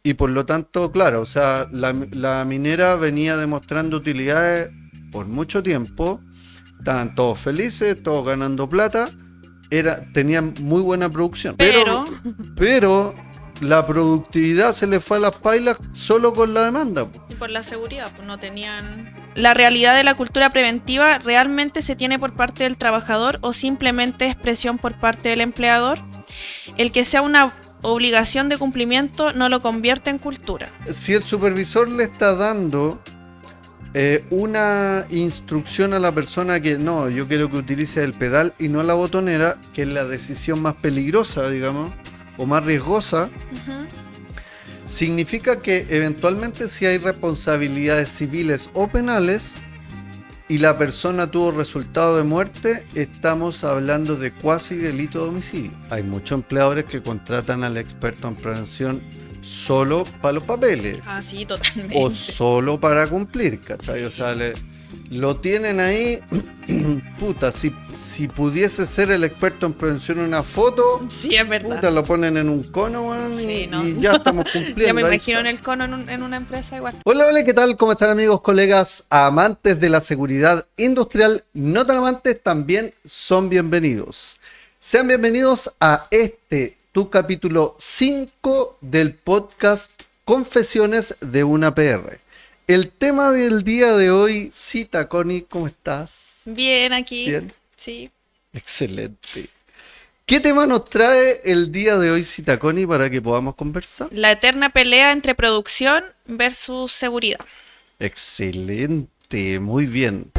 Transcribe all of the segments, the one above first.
y por lo tanto, claro, o sea, la minera venía demostrando utilidades por mucho tiempo, estaban todos felices, todos ganando plata, tenían muy buena producción, pero la productividad se les fue a las pailas solo con la demanda. Y por la seguridad, pues no tenían... La realidad de la cultura preventiva realmente se tiene por parte del trabajador o simplemente es presión por parte del empleador. El que sea una obligación de cumplimiento no lo convierte en cultura. Si el supervisor le está dando una instrucción a la persona que no, yo quiero que utilice el pedal y no la botonera, que es la decisión más peligrosa, digamos, o más riesgosa, significa que eventualmente si hay responsabilidades civiles o penales y la persona tuvo resultado de muerte, estamos hablando de cuasi delito de homicidio. Hay muchos empleadores que contratan al experto en prevención solo para los papeles. Ah, sí, totalmente. O solo para cumplir, ¿cachai? O sea, lo tienen ahí. Puta, si pudiese ser el experto en prevención una foto, sí, es verdad. Puta, lo ponen en un cono, man, sí, y ya estamos cumpliendo. Ya me imagino en el cono en una empresa igual. Hola, ¿qué tal? ¿Cómo están, amigos, colegas, amantes de la seguridad industrial? No tan amantes, también son bienvenidos. Sean bienvenidos a tu capítulo 5 del podcast Confesiones de una PR. El tema del día de hoy, Cita, Connie, ¿cómo estás? Bien, aquí. Bien. Sí. Excelente. ¿Qué tema nos trae el día de hoy, Cita, Connie, para que podamos conversar? La eterna pelea entre producción versus seguridad. Excelente, muy bien.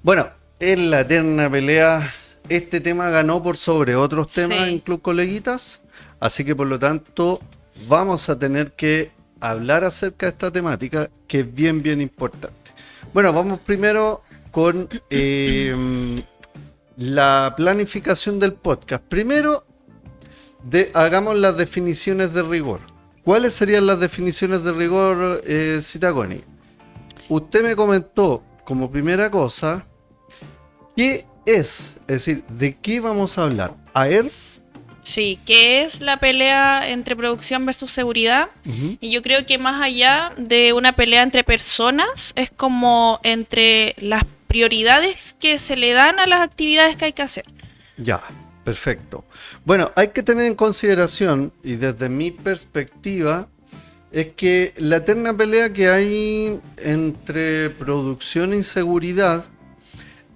Bueno, en la eterna pelea, este tema ganó por sobre otros temas en Club Coleguitas, así que por lo tanto vamos a tener que hablar acerca de esta temática que es bien, bien importante. Bueno, vamos primero con la planificación del podcast. Primero, hagamos las definiciones de rigor. ¿Cuáles serían las definiciones de rigor, Citagoni? Usted me comentó como primera cosa, ¿qué es? Es decir, ¿de qué vamos a hablar? ¿AERS? Sí, ¿qué es la pelea entre producción versus seguridad? Y yo creo que más allá de una pelea entre personas, es como entre las prioridades que se le dan a las actividades que hay que hacer. Ya, perfecto. Bueno, hay que tener en consideración, y desde mi perspectiva, es que la eterna pelea que hay entre producción y seguridad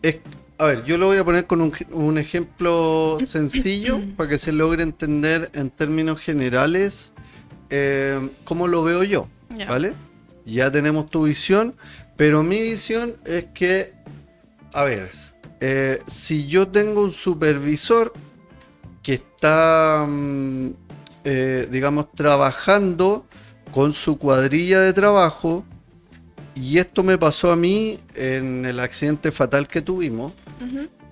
es... A ver, yo lo voy a poner con un ejemplo sencillo para que se logre entender en términos generales cómo lo veo yo, ¿vale? Ya tenemos tu visión, pero mi visión es que, a ver, si yo tengo un supervisor que está, digamos, trabajando con su cuadrilla de trabajo, y esto me pasó a mí en el accidente fatal que tuvimos,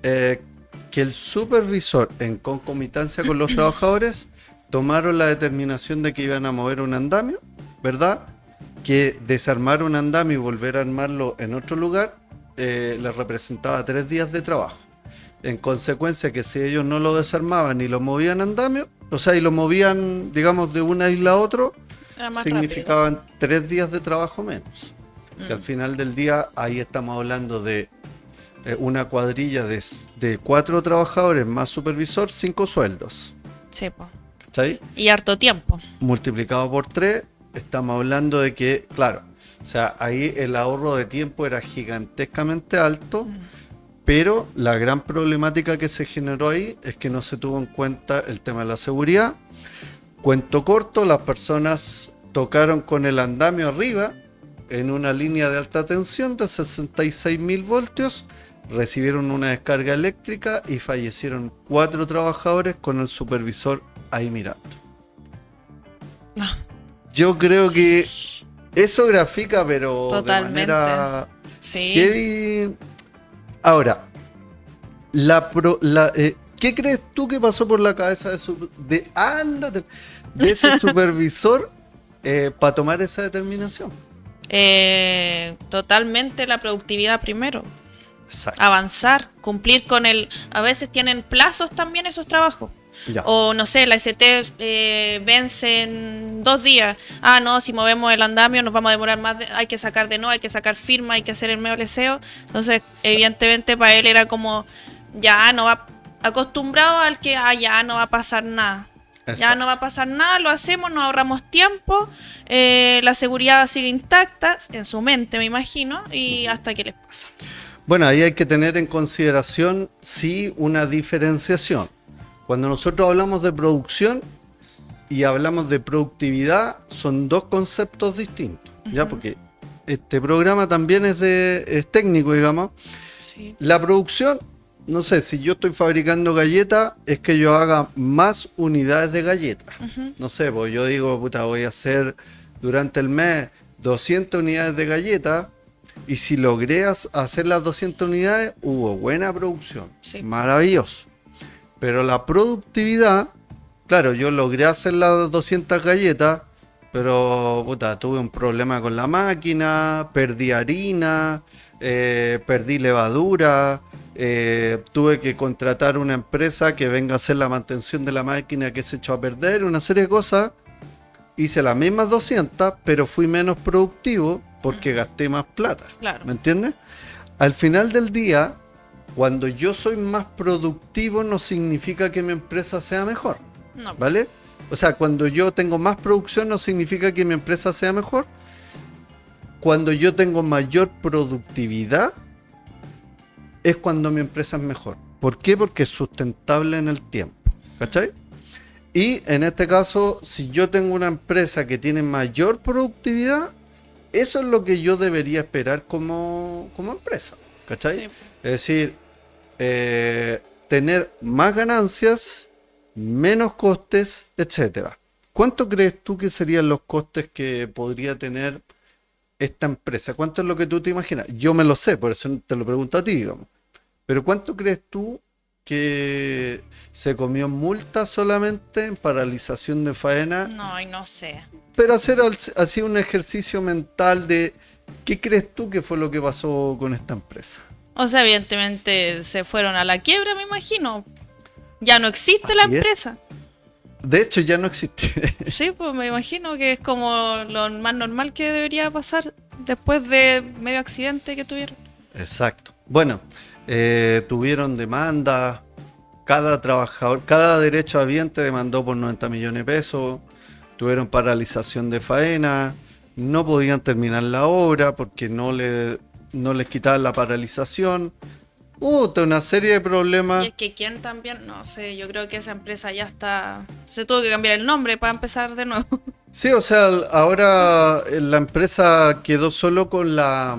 que el supervisor, en concomitancia con los trabajadores, tomaron la determinación de que iban a mover un andamio, ¿verdad? Que desarmar un andamio y volver a armarlo en otro lugar les representaba 3 días de trabajo. En consecuencia, que si ellos no lo desarmaban y lo movían andamio, o sea, y lo movían, digamos, de una isla a otro, significaban 3 días de trabajo menos. Que al final del día, ahí estamos hablando de una cuadrilla de 4 trabajadores más supervisor, 5 sueldos. Sí, po. ¿Cachai? Y harto tiempo. Multiplicado por 3, estamos hablando de que, claro, o sea, ahí el ahorro de tiempo era gigantescamente alto, pero la gran problemática que se generó ahí es que no se tuvo en cuenta el tema de la seguridad. Cuento corto, las personas tocaron con el andamio arriba, en una línea de alta tensión de 66.000 voltios, recibieron una descarga eléctrica y fallecieron 4 trabajadores con el supervisor ahí mirando. Yo creo que eso grafica, pero totalmente. De manera heavy. Ahora, ¿qué crees tú que pasó por la cabeza de ese supervisor para tomar esa determinación? Totalmente la productividad primero. Exacto. avanzar, cumplir con el... A veces tienen plazos también esos trabajos. Ya. O no sé, la ST vence en 2 días. Ah, no, si movemos el andamio nos vamos a demorar más. Hay que sacar de nuevo, hay que sacar firma, hay que hacer el medio leseo. Entonces, evidentemente para él era como, ya no va, acostumbrado al que, ya no va a pasar nada. Exacto. Ya no va a pasar nada, lo hacemos, nos ahorramos tiempo, la seguridad sigue intacta, en su mente me imagino, y hasta que les pasa. Bueno, ahí hay que tener en consideración, sí, una diferenciación. Cuando nosotros hablamos de producción y hablamos de productividad, son dos conceptos distintos, ¿ya? Porque este programa también es técnico, digamos. Sí. La producción, no sé, si yo estoy fabricando galletas, es que yo haga más unidades de galletas. No sé, pues yo digo, puta, voy a hacer durante el mes 200 unidades de galletas, y si logré hacer las 200 unidades, hubo buena producción. Sí. Maravilloso. Pero la productividad, claro, yo logré hacer las 200 galletas, pero puta, tuve un problema con la máquina, perdí harina, perdí levadura, tuve que contratar una empresa que venga a hacer la mantención de la máquina que se echó a perder, una serie de cosas. Hice las mismas 200, pero fui menos productivo porque gasté más plata. Claro. ¿Me entiendes? Al final del día, cuando yo soy más productivo no significa que mi empresa sea mejor. No. ¿Vale? O sea, cuando yo tengo más producción no significa que mi empresa sea mejor. Cuando yo tengo mayor productividad es cuando mi empresa es mejor. ¿Por qué? Porque es sustentable en el tiempo. ¿Cachai? Y en este caso, si yo tengo una empresa que tiene mayor productividad, eso es lo que yo debería esperar como empresa. ¿Cachai? Sí. Es decir, tener más ganancias, menos costes, etcétera. ¿Cuánto crees tú que serían los costes que podría tener esta empresa? ¿Cuánto es lo que tú te imaginas? Yo me lo sé, por eso te lo pregunto a ti, digamos. Pero ¿cuánto crees tú que se comió multa solamente en paralización de faena? No, y no sé. Pero hacer así un ejercicio mental de ¿qué crees tú que fue lo que pasó con esta empresa? O sea, evidentemente se fueron a la quiebra, me imagino. Ya no existe la Así es. empresa. De hecho, ya no existe. Sí, pues me imagino que es como lo más normal que debería pasar después de medio accidente que tuvieron. Exacto. Bueno, tuvieron demanda. Cada trabajador, cada derecho habiente demandó por 90 millones de pesos. Tuvieron paralización de faena. No podían terminar la obra porque no les quitaban la paralización. Una serie de problemas. Y es que quién también, no sé, yo creo que esa empresa ya está... Se tuvo que cambiar el nombre para empezar de nuevo. Sí, o sea, ahora la empresa quedó solo con la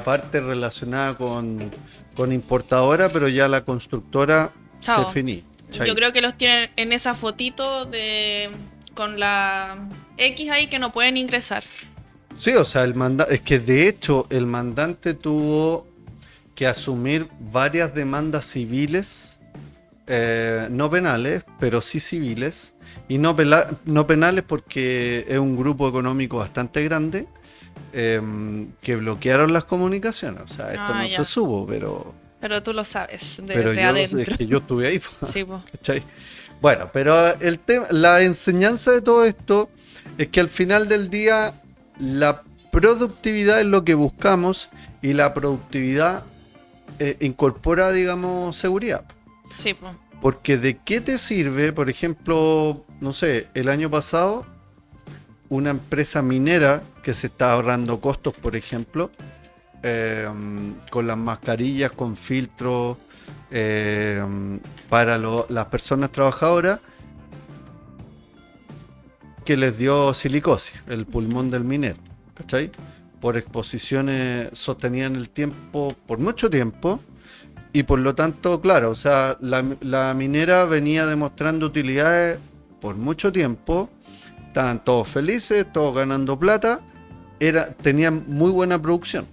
parte relacionada con importadora, pero ya la constructora Chao. se finí. Yo creo que los tienen en esa fotito con la X ahí que no pueden ingresar. Sí, o sea, es que de hecho el mandante tuvo que asumir varias demandas civiles, no penales, pero sí civiles, y no penales porque es un grupo económico bastante grande, que bloquearon las comunicaciones. O sea, esto no ya. se supo, pero tú lo sabes, pero adentro. es que yo estuve ahí. Sí, po. ¿Cachai? Bueno, pero la enseñanza de todo esto es que al final del día la productividad es lo que buscamos, y la productividad incorpora, digamos, seguridad. Sí, po. Porque ¿de qué te sirve, por ejemplo, no sé, el año pasado, una empresa minera que se está ahorrando costos, por ejemplo, con las mascarillas, con filtros para las personas trabajadoras, que les dio silicosis, el pulmón del minero, ¿cachai? Por exposiciones sostenidas en el tiempo, por mucho tiempo, y por lo tanto, claro, o sea, la minera venía demostrando utilidades por mucho tiempo, estaban todos felices, todos ganando plata, tenían muy buena producción,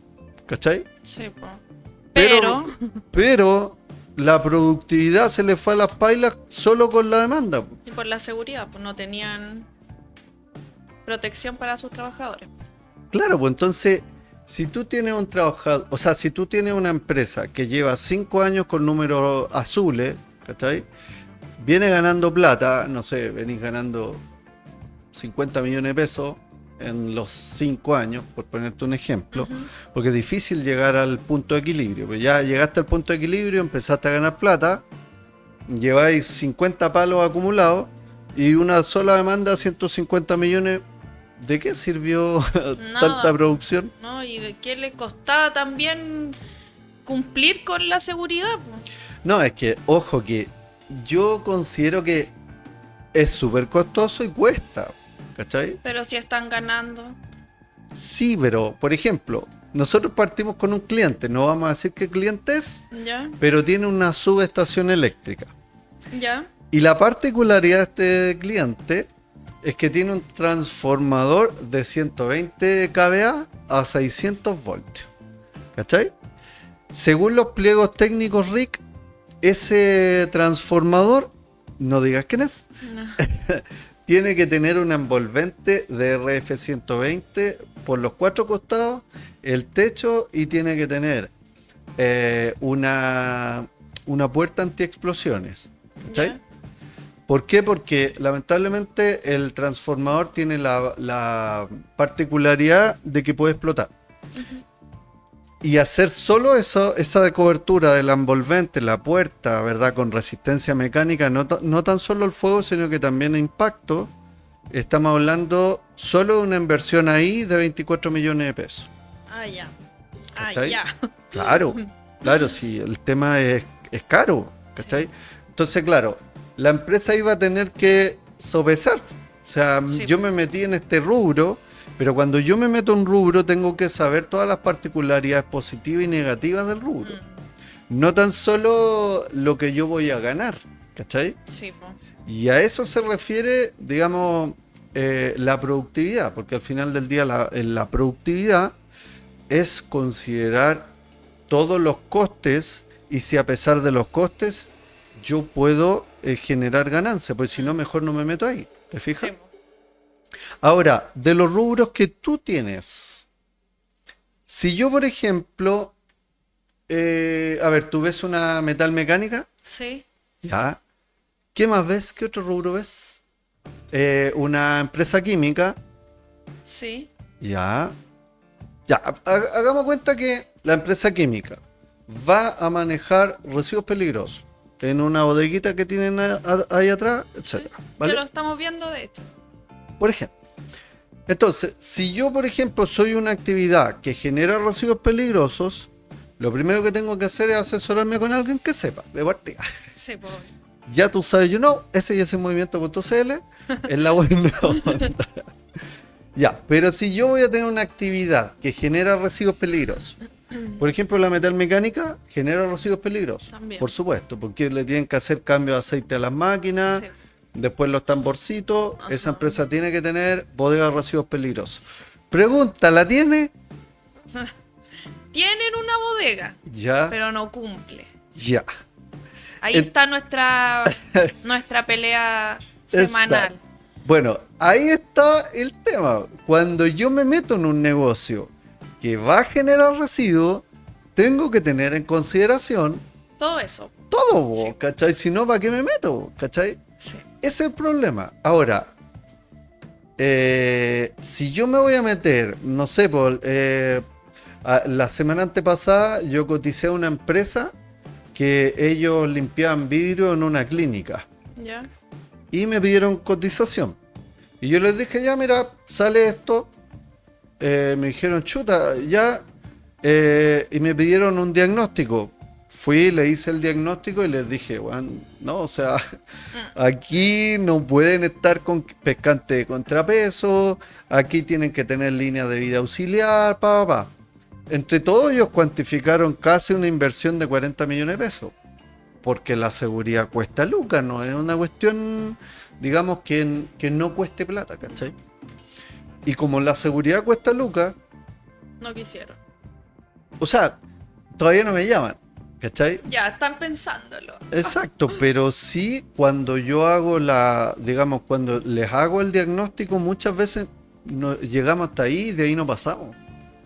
¿cachai? Sí, po. Pero la productividad se les fue a las pailas solo con la demanda. Y por la seguridad, pues no tenían protección para sus trabajadores. Claro, pues entonces Si tú tienes un trabajador, o sea, si tú tienes una empresa que lleva 5 años con números azules, ¿cachai? Viene ganando plata, no sé, venís ganando 50 millones de pesos en los 5 años, por ponerte un ejemplo, porque es difícil llegar al punto de equilibrio. Pues ya llegaste al punto de equilibrio, empezaste a ganar plata, lleváis 50 palos acumulados y una sola demanda, 150 millones. ¿De qué sirvió tanta Nada, producción? ¿no? ¿Y de qué le costaba también cumplir con la seguridad, po? No, es que, ojo, que yo considero que es súper costoso y cuesta, ¿cachai? Pero si están ganando. Sí, pero, por ejemplo, nosotros partimos con un cliente, no vamos a decir qué cliente es, ¿Ya? pero tiene una subestación eléctrica. ¿Ya? Y la particularidad de este cliente es que tiene un transformador de 120 kVA a 600 voltios. ¿Cachai? Según los pliegos técnicos RIC, ese transformador, no digas quién es, No. tiene que tener una envolvente de RF120 por los 4 costados, el techo, y tiene que tener una puerta antiexplosiones. ¿Cachai? ¿Ya? ¿Por qué? Porque lamentablemente el transformador tiene la particularidad de que puede explotar. Y hacer solo eso, esa de cobertura de la envolvente, la puerta, ¿verdad? Con resistencia mecánica, no tan solo el fuego, sino que también el impacto. Estamos hablando solo de una inversión ahí de 24 millones de pesos. Ah, ya. Ah, ¿Cachai? ya. Claro, claro, sí, el tema es caro, ¿cachai? Entonces, claro, la empresa iba a tener que sopesar. O sea, Sí. yo me metí en este rubro, pero cuando yo me meto en un rubro tengo que saber todas las particularidades positivas y negativas del rubro. No tan solo lo que yo voy a ganar, ¿cachai? Sí, po. Y a eso se refiere, digamos, la productividad, porque al final del día la productividad es considerar todos los costes, y si a pesar de los costes yo puedo generar ganancia, porque si no, mejor no me meto ahí, ¿te fijas? Sí, po. Ahora, de los rubros que tú tienes, si yo, por ejemplo, a ver, tú ves una metal mecánica, Sí. ya, ¿qué más ves? ¿Qué otro rubro ves? Una empresa química, Sí. ya, ya, hagamos cuenta que la empresa química va a manejar residuos peligrosos en una bodeguita que tienen ahí atrás, etcétera, ¿vale? Ya lo estamos viendo de hecho. Por ejemplo. Entonces, si yo, por ejemplo, soy una actividad que genera residuos peligrosos, lo primero que tengo que hacer es asesorarme con alguien que sepa, de partida. Sí, po. Ya tú sabes, yo no, ese y ese movimiento.cl es la buena onda. Ya, pero si yo voy a tener una actividad que genera residuos peligrosos, por ejemplo, la metalmecánica genera residuos peligrosos, También. por supuesto, porque le tienen que hacer cambio de aceite a las máquinas, Sí. después los tamborcitos, Ajá. esa empresa tiene que tener bodega de residuos peligrosos. Pregunta, ¿la tiene? Tienen una bodega, Ya, pero no cumple. ya. Ahí En- está nuestra pelea semanal. Exacto. Bueno, ahí está el tema. Cuando yo me meto en un negocio que va a generar residuos, tengo que tener en consideración Todo eso. todo, bo, Sí. ¿cachai? Si no, ¿para qué me meto? ¿Cachai? Sí. Ese es el problema. Ahora, si yo me voy a meter, no sé, la semana antepasada yo coticé a una empresa que ellos limpiaban vidrio en una clínica ¿Ya? y me pidieron cotización. Y yo les dije, ya, mira, sale esto. Me dijeron, chuta, ya. Y me pidieron un diagnóstico. Fui, le hice el diagnóstico y les dije, bueno, no, o sea, aquí no pueden estar con pescantes de contrapeso, aquí tienen que tener líneas de vida auxiliar, pa. Entre todos ellos cuantificaron casi una inversión de 40 millones de pesos, porque la seguridad cuesta lucas, no es una cuestión, digamos, que no cueste plata, ¿cachai? Y como la seguridad cuesta lucas, No quisieron. o sea, todavía no me llaman, ¿cachai? Ya, están pensándolo. Exacto, pero sí cuando yo hago digamos, cuando les hago el diagnóstico, muchas veces llegamos hasta ahí y de ahí no pasamos.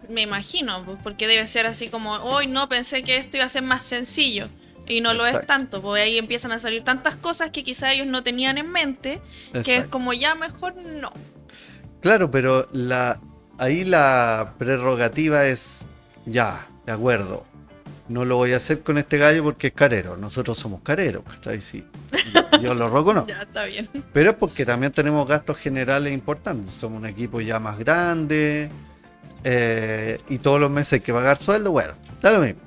Me imagino, pues, porque debe ser así como, hoy no, pensé que esto iba a ser más sencillo. Y no lo es Exacto, tanto, porque ahí empiezan a salir tantas cosas que quizá ellos no tenían en mente, que es exacto. como ya mejor no. Claro, pero ahí la prerrogativa es, ya, de acuerdo, no lo voy a hacer con este gallo porque es carero, nosotros somos careros, ¿cachai? Sí, yo lo reconozco. Ya está bien. Pero es porque también tenemos gastos generales importantes, somos un equipo ya más grande y todos los meses hay que pagar sueldo, bueno, da lo mismo.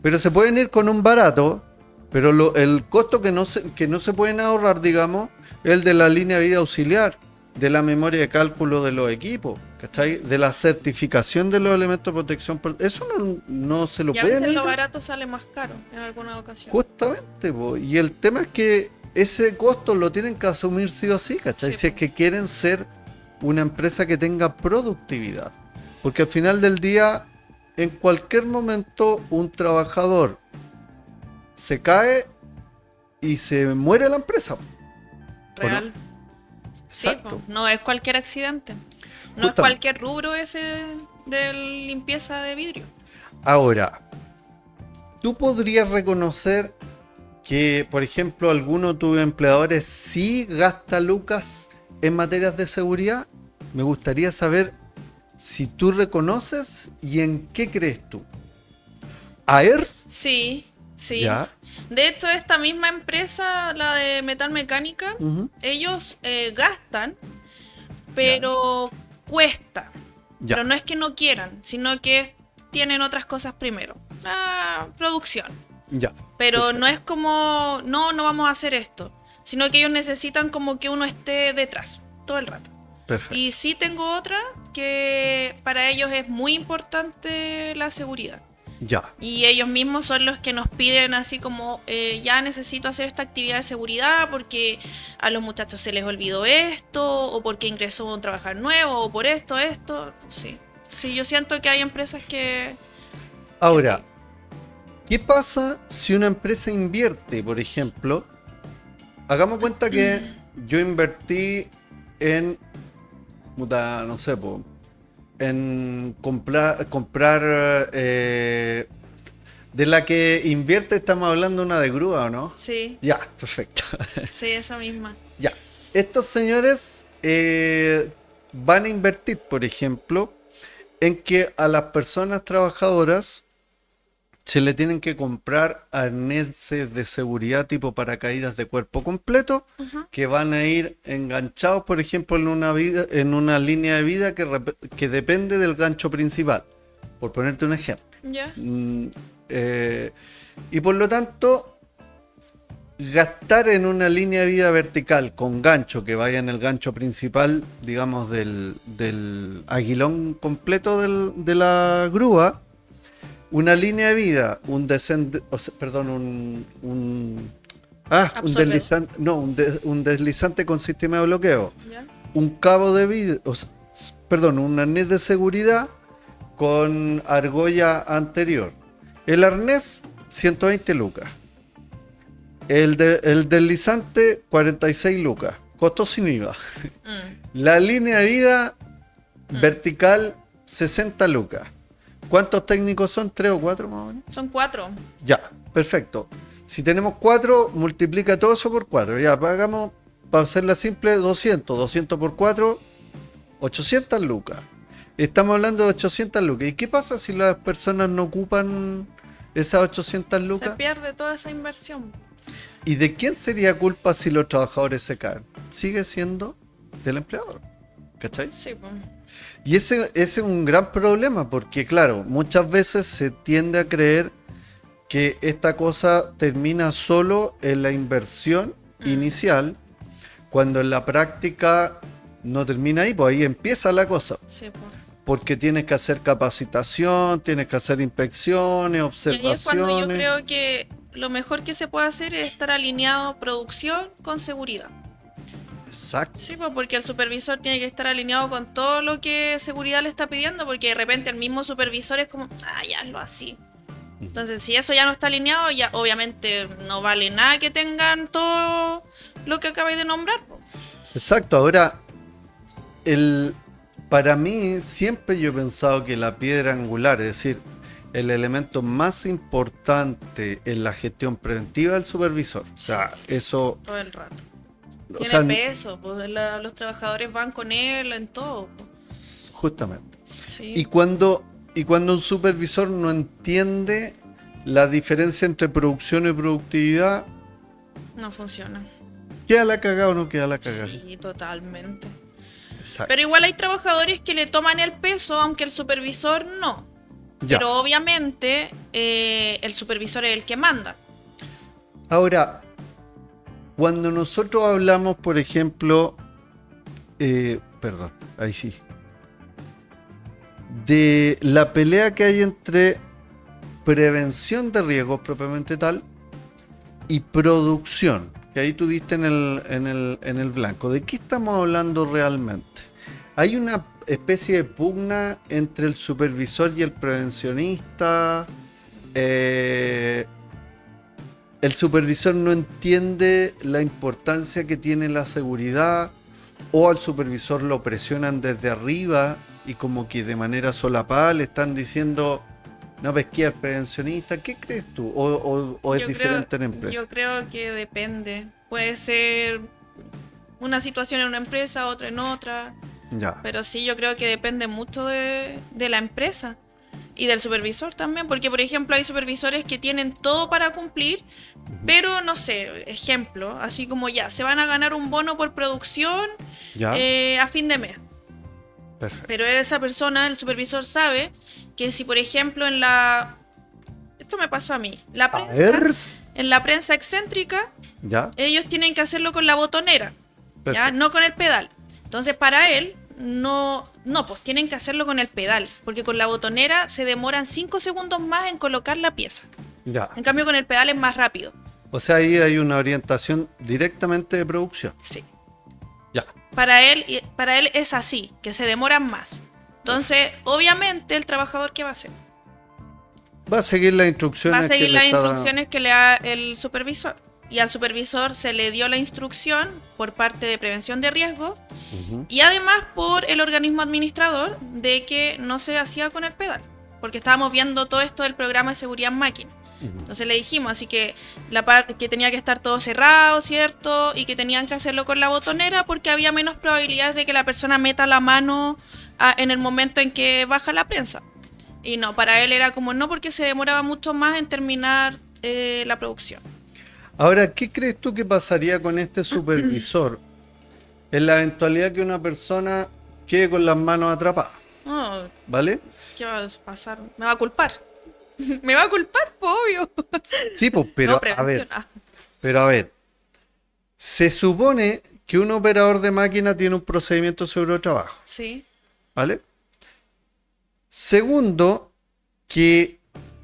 Pero se pueden ir con un barato, pero el costo que no se pueden ahorrar, digamos, es el de la línea de vida auxiliar, de la memoria de cálculo de los equipos, ¿cachai? De la certificación de los elementos de protección. Eso no se lo Y a pueden veces lo evitar. barato sale más caro en alguna ocasión. Justamente, po. Y el tema es que ese costo lo tienen que asumir sí o sí, ¿cachai? Sí, Si es que quieren ser una empresa que tenga productividad. Porque al final del día, en cualquier momento, un trabajador se cae y se muere la empresa, ¿o no? real. Sí, Exacto. po, no es cualquier accidente. No es Justamente. cualquier rubro ese de limpieza de vidrio. Ahora, tú podrías reconocer que, por ejemplo, alguno de tus empleadores sí gasta lucas en materias de seguridad. Me gustaría saber si tú reconoces y en qué crees tú. ¿AERS? Sí, sí. Ya. De hecho, esta misma empresa, la de Metal Mecánica, Ujú. ellos gastan, Ya. pero cuesta. Ya. Pero no es que no quieran, sino que tienen otras cosas primero. La producción. Ya. Pero no Perfecto. es como, no, no vamos a hacer esto. Sino que ellos necesitan como que uno esté detrás todo el rato. Perfecto. Y sí tengo otra que para ellos es muy importante la seguridad. Ya. Y ellos mismos son los que nos piden así como, ya necesito hacer esta actividad de seguridad porque a los muchachos se les olvidó esto, o porque ingresó un trabajador nuevo, o por esto. Sí, sí, yo siento que hay empresas que sí. Ahora, ¿qué pasa si una empresa invierte, por ejemplo? Hagamos cuenta que yo invertí en, puta, no sé, po, en comprar de la que invierte, estamos hablando una de grúa, ¿o no? Sí, Ya, perfecto. sí, esa misma. Ya. Estos señores van a invertir, por ejemplo, en que a las personas trabajadoras se le tienen que comprar arneses de seguridad tipo paracaídas de cuerpo completo Ujú. que van a ir enganchados, por ejemplo, en una línea de vida que depende del gancho principal, por ponerte un ejemplo. Ya. Mm, eh, y por lo tanto, gastar en una línea de vida vertical con gancho que vaya en el gancho principal, digamos, del aguilón completo de la grúa, una línea de vida, perdón, un Absorber. deslizante, no, un deslizante con sistema de bloqueo, Ya. un cabo de vida, perdón, un arnés de seguridad con argolla anterior. El arnés, 120 lucas. El deslizante, 46 lucas. Costo sin IVA. Mm, La línea de vida vertical, 60 lucas. ¿Cuántos técnicos son? ¿Tres o cuatro más o menos? son 4. Ya, perfecto. Si tenemos 4, multiplica todo eso por 4. Ya, pagamos, para hacerla simple, 200. 200 por 4, 800 lucas. Estamos hablando de 800 lucas. ¿Y qué pasa si las personas no ocupan esas 800 Se lucas? pierde toda esa inversión. ¿Y de quién sería culpa si los trabajadores se caen? Sigue siendo del empleador. ¿Cachai? Sí, pues. Y ese es un gran problema porque, claro, muchas veces se tiende a creer que esta cosa termina solo en la inversión inicial, cuando en la práctica no termina ahí, pues ahí empieza la cosa. Sí, pues. Porque tienes que hacer capacitación, tienes que hacer inspecciones, Y ahí es cuando yo observaciones. creo que lo mejor que se puede hacer es estar alineado producción con seguridad. Exacto. Sí, pues porque el supervisor tiene que estar alineado con todo lo que seguridad le está pidiendo, porque de repente el mismo supervisor es como, ya hazlo así. Entonces, si eso ya no está alineado, ya obviamente no vale nada que tengan todo lo que acabáis de nombrar, po. Exacto. Ahora, el, para mí siempre yo he pensado que la piedra angular, es decir, el elemento más importante en la gestión preventiva es el supervisor. O sea, eso... Todo el rato. O Tiene sea, peso, pues los trabajadores van con él en todo. Pues. justamente. Sí. Y cuando un supervisor no entiende la diferencia entre producción y productividad, No funciona. ¿queda la cagada o no queda la cagada? Sí, totalmente. Exacto. Pero igual hay trabajadores que le toman el peso, aunque el supervisor no. Ya. Pero obviamente el supervisor es el que manda. Ahora, cuando nosotros hablamos, por ejemplo, perdón, ahí sí, de la pelea que hay entre prevención de riesgos propiamente tal y producción, que ahí tú diste en el blanco. ¿De qué estamos hablando realmente? Hay una especie de pugna entre el supervisor y el prevencionista. El supervisor no entiende la importancia que tiene la seguridad, o al supervisor lo presionan desde arriba y como que de manera solapada le están diciendo: no pesqué al prevencionista. ¿Qué crees tú? ¿O es Yo diferente creo- en empresa? Yo creo que depende. Puede ser una situación en una empresa, otra en otra. Ya. Pero sí, yo creo que depende mucho de la empresa y del supervisor también. Porque, por ejemplo, hay supervisores que tienen todo para cumplir, pero no sé, ejemplo, así como ya, se van a ganar un bono por producción Ya. a fin de mes. Perfecto. Pero esa persona, el supervisor, sabe que si, por ejemplo, en la... Esto me pasó a mí. La A prensa, ver. en la prensa excéntrica, Ya. ellos tienen que hacerlo con la botonera, ¿ya? Perfecto. No con el pedal. Entonces, para él, no, pues tienen que hacerlo con el pedal, porque con la botonera se demoran 5 segundos más en colocar la pieza. Ya. En cambio, con el pedal es más rápido. O sea, ahí hay una orientación directamente de producción. Sí. Ya. Para él es así, que se demoran más. Entonces, obviamente, el trabajador, ¿qué va a hacer? Va a seguir las instrucciones. Va a seguir que le las está dando. instrucciones que le da el supervisor. Y al supervisor se le dio la instrucción por parte de prevención de riesgos y además por el organismo administrador de que no se hacía con el pedal. Porque estábamos viendo todo esto del programa de seguridad en máquina. Entonces le dijimos, así que que tenía que estar todo cerrado, ¿cierto? Y que tenían que hacerlo con la botonera porque había menos probabilidades de que la persona meta la mano en el momento en que baja la prensa. Y no, para él era como no, porque se demoraba mucho más en terminar la producción. Ahora, ¿qué crees tú que pasaría con este supervisor en la eventualidad que una persona quede con las manos atrapadas? No, ¿Vale? ¿qué va a pasar? ¿Me va a culpar? ¿Me va a culpar? Pues, obvio. Sí, pues, pero No, a prevención. ver, se supone que un operador de máquina tiene un procedimiento de seguro de trabajo, Sí, ¿vale? Segundo, que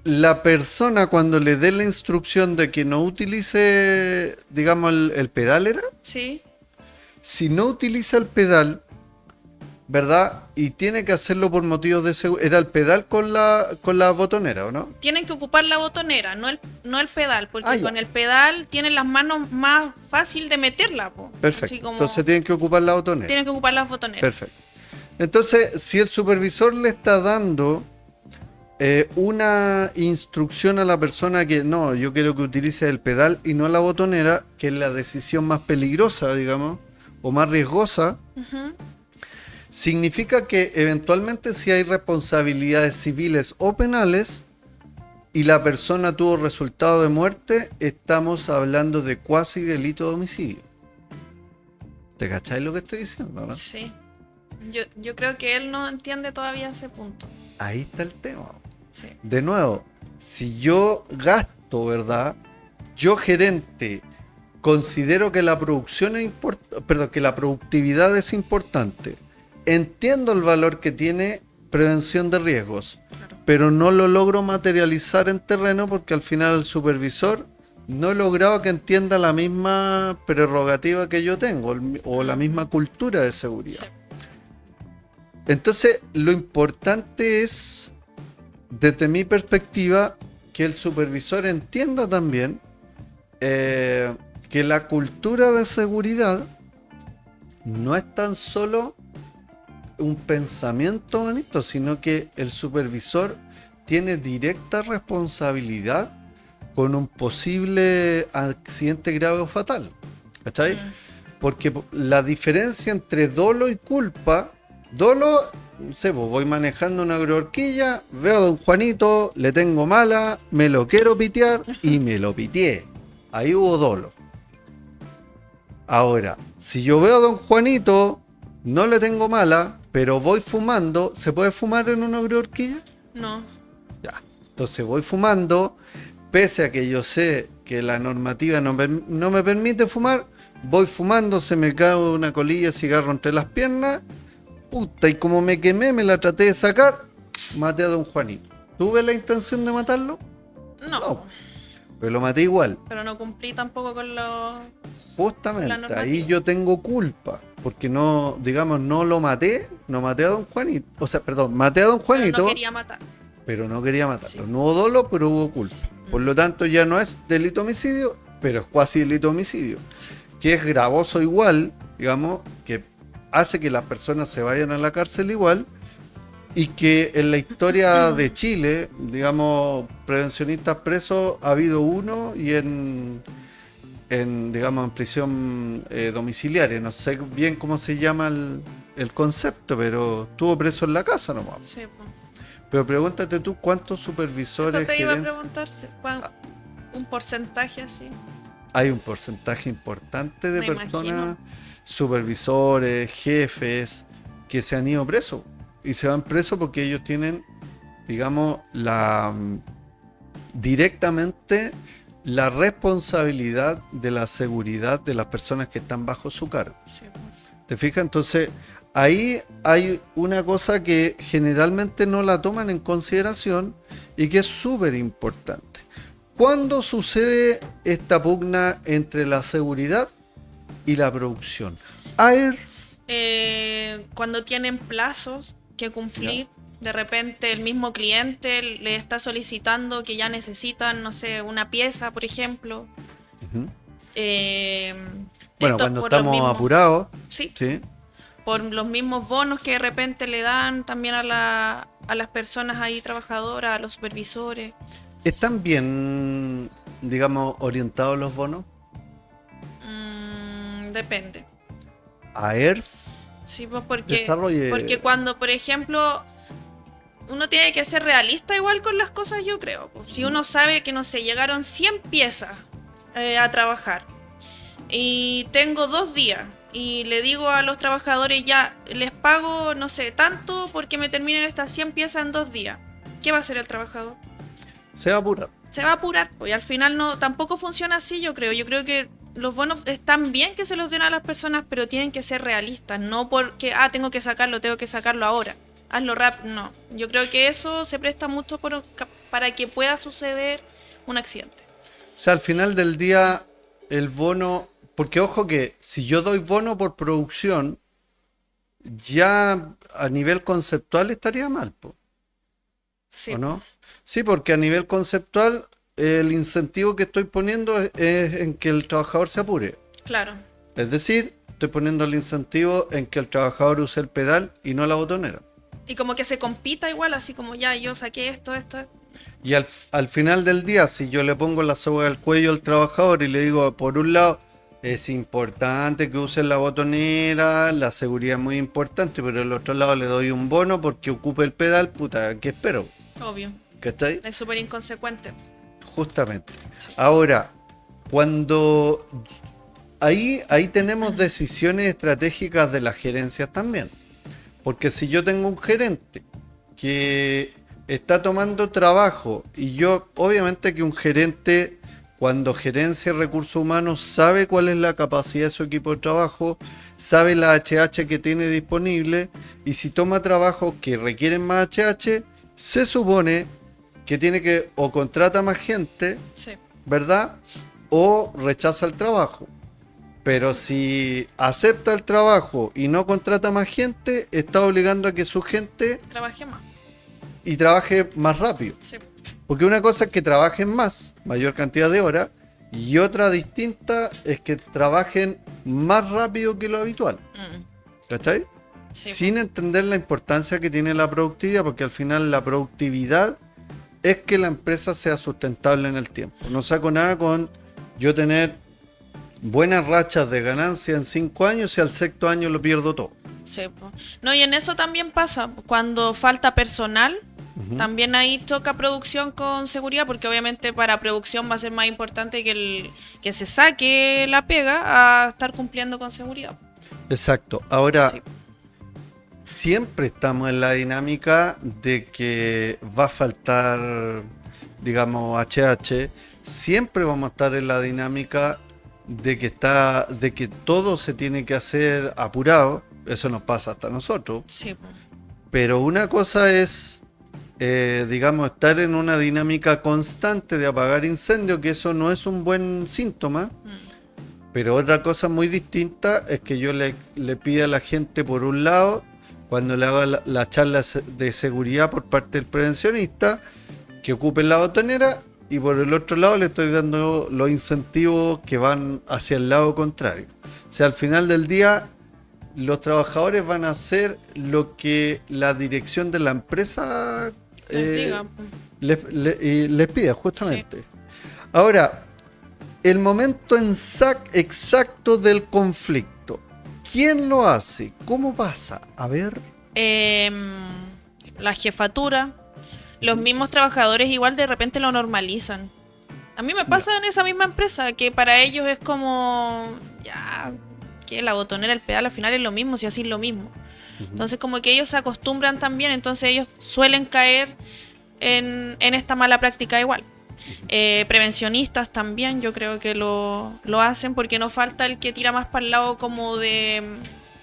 la persona cuando le dé la instrucción de que no utilice, digamos, el pedal, ¿era? sí. Si no utiliza el pedal, ¿verdad? Y tiene que hacerlo por motivos de seguridad. Era el pedal con la botonera, ¿o no? Tienen que ocupar la botonera, no el pedal, porque Ah, ya. con el pedal tienen las manos más fácil de meterla. Po. Perfecto. Así como Entonces tienen que ocupar la botonera. tienen que ocupar las botoneras. Perfecto. Entonces, si el supervisor le está dando una instrucción a la persona que no, yo quiero que utilice el pedal y no la botonera, que es la decisión más peligrosa, digamos, o más riesgosa, significa que eventualmente si hay responsabilidades civiles o penales y la persona tuvo resultado de muerte, estamos hablando de cuasi delito de homicidio. ¿Te cacháis lo que estoy diciendo, no? Sí. Yo creo que él no entiende todavía ese punto. Ahí está el tema. Sí. De nuevo, si yo gasto, ¿verdad? Yo gerente considero que la producción es que la productividad es importante. Entiendo el valor que tiene prevención de riesgos, Claro. pero no lo logro materializar en terreno porque al final el supervisor no he logrado que entienda la misma prerrogativa que yo tengo o la misma cultura de seguridad. Sí. Entonces, lo importante es, desde mi perspectiva, que el supervisor entienda también que la cultura de seguridad no es tan solo un pensamiento bonito, sino que el supervisor tiene directa responsabilidad con un posible accidente grave o fatal. ¿Cachai? Porque la diferencia entre dolo y culpa, dolo, no sé, pues voy manejando una agrohorquilla, veo a don Juanito, le tengo mala, me lo quiero pitear y me lo piteé. Ahí hubo dolo. Ahora, si yo veo a don Juanito, no le tengo mala, pero voy fumando, ¿se puede fumar en una agrohorquilla? No. Ya. Entonces voy fumando, pese a que yo sé que la normativa no me permite fumar, voy fumando, se me cae una colilla de cigarro entre las piernas, puta, y como me quemé, me la traté de sacar, maté a don Juanito. ¿Tuve la intención de matarlo? No. Pero lo maté igual. Pero no cumplí tampoco con los... Justamente, ahí yo tengo culpa, porque no, digamos, no maté a don Juanito. O sea, perdón, maté a don Juanito. Pero no quería matar. Pero no quería matarlo. Sí. No hubo dolo, pero hubo culpa. Por lo tanto, ya no es delito homicidio, pero es cuasi delito homicidio. Que es gravoso igual, digamos, que hace que las personas se vayan a la cárcel igual, y que en la historia de Chile, digamos, prevencionistas presos ha habido uno, y digamos, en prisión domiciliaria. No sé bien cómo se llama el concepto, pero estuvo preso en la casa nomás. Sí, pues. Pero pregúntate tú cuántos supervisores... Eso te iba a preguntar, un porcentaje así. Hay un porcentaje importante de Me personas, imagino. supervisores, jefes, que se han ido presos. Y se van presos porque ellos tienen, digamos, directamente la responsabilidad de la seguridad de las personas que están bajo su cargo. Sí, pues. ¿Te fijas? Entonces, ahí hay una cosa que generalmente no la toman en consideración y que es súper importante. ¿Cuándo sucede esta pugna entre la seguridad y la producción? AERS. Cuando tienen plazos que cumplir, de repente el mismo cliente le está solicitando que ya necesitan, no sé, una pieza, por ejemplo. Bueno, Esto cuando por los estamos mismos- apurados, Sí, ¿sí? por los mismos bonos que de repente le dan también a las personas ahí trabajadoras, a los supervisores. ¿Están bien, digamos, orientados los bonos? Depende. AERS. Sí, pues Desarrolle. porque cuando, por ejemplo, uno tiene que ser realista igual con las cosas, yo creo. Pues. Si uno sabe que, no sé, llegaron 100 piezas a trabajar y tengo 2 días y le digo a los trabajadores ya, les pago, no sé, tanto porque me terminen estas 100 piezas en 2 días. ¿Qué va a hacer el trabajador? Se va a apurar. Se va a apurar, pues, y al final no, tampoco funciona así, yo creo. Yo creo que los bonos están bien que se los den a las personas, pero tienen que ser realistas, no porque, tengo que sacarlo ahora. Hazlo rápido, no. Yo creo que eso se presta mucho para que pueda suceder un accidente. O sea, al final del día, el bono... Porque ojo que si yo doy bono por producción, ya a nivel conceptual estaría mal, po, Sí. ¿o no? Sí, porque a nivel conceptual el incentivo que estoy poniendo es en que el trabajador se apure. Claro. Es decir, estoy poniendo el incentivo en que el trabajador use el pedal y no la botonera. Y como que se compita igual, así como ya yo saqué esto. Y al final del día, si yo le pongo la soga al cuello al trabajador y le digo, por un lado, es importante que use la botonera, la seguridad es muy importante, pero al otro lado le doy un bono porque ocupe el pedal, puta, ¿qué espero? Obvio. ¿Cachai? Es súper inconsecuente. Justamente. Ahora, cuando ahí tenemos decisiones estratégicas de las gerencias también. Porque si yo tengo un gerente que está tomando trabajo y yo, obviamente que un gerente, cuando gerencia recursos humanos, sabe cuál es la capacidad de su equipo de trabajo, sabe la HH que tiene disponible, y si toma trabajos que requieren más HH, se supone que tiene que o contrata más gente, Sí. ¿verdad? O rechaza el trabajo. Pero si acepta el trabajo y no contrata más gente, está obligando a que su gente Trabajé más. y trabaje más rápido. Sí. Porque una cosa es que trabajen más, mayor cantidad de horas, y otra distinta es que trabajen más rápido que lo habitual. ¿Cachai? Sí, sin entender la importancia que tiene la productividad, porque al final la productividad es que la empresa sea sustentable en el tiempo. No saco nada con yo tener buenas rachas de ganancia en 5 años y al sexto año lo pierdo todo. sí, po. No, y en eso también pasa, cuando falta personal, también ahí toca producción con seguridad, porque obviamente para producción va a ser más importante que se saque la pega a estar cumpliendo con seguridad. Exacto. Ahora, Sí, siempre estamos en la dinámica de que va a faltar, digamos, HH. Siempre vamos a estar en la dinámica de que todo se tiene que hacer apurado. Eso nos pasa hasta a nosotros. sí, po. Pero una cosa es, digamos, estar en una dinámica constante de apagar incendios, que eso no es un buen síntoma. Pero otra cosa muy distinta es que yo le pida a la gente, por un lado, cuando le haga la charla de seguridad por parte del prevencionista, que ocupen la botonera, y por el otro lado le estoy dando los incentivos que van hacia el lado contrario. O sea, al final del día, los trabajadores van a hacer lo que la dirección de la empresa Les diga, po. les pida, justamente. Ahora, el momento exacto del conflicto. ¿Quién lo hace? ¿Cómo pasa? A ver. La jefatura, los mismos trabajadores igual de repente lo normalizan. A mí me pasa en esa misma empresa, que para ellos es como, ya, que la botonera, el pedal al final es lo mismo, si así es lo mismo. Entonces como que ellos se acostumbran también, entonces ellos suelen caer en esta mala práctica igual. Prevencionistas también yo creo que lo hacen, porque no falta el que tira más para el lado como de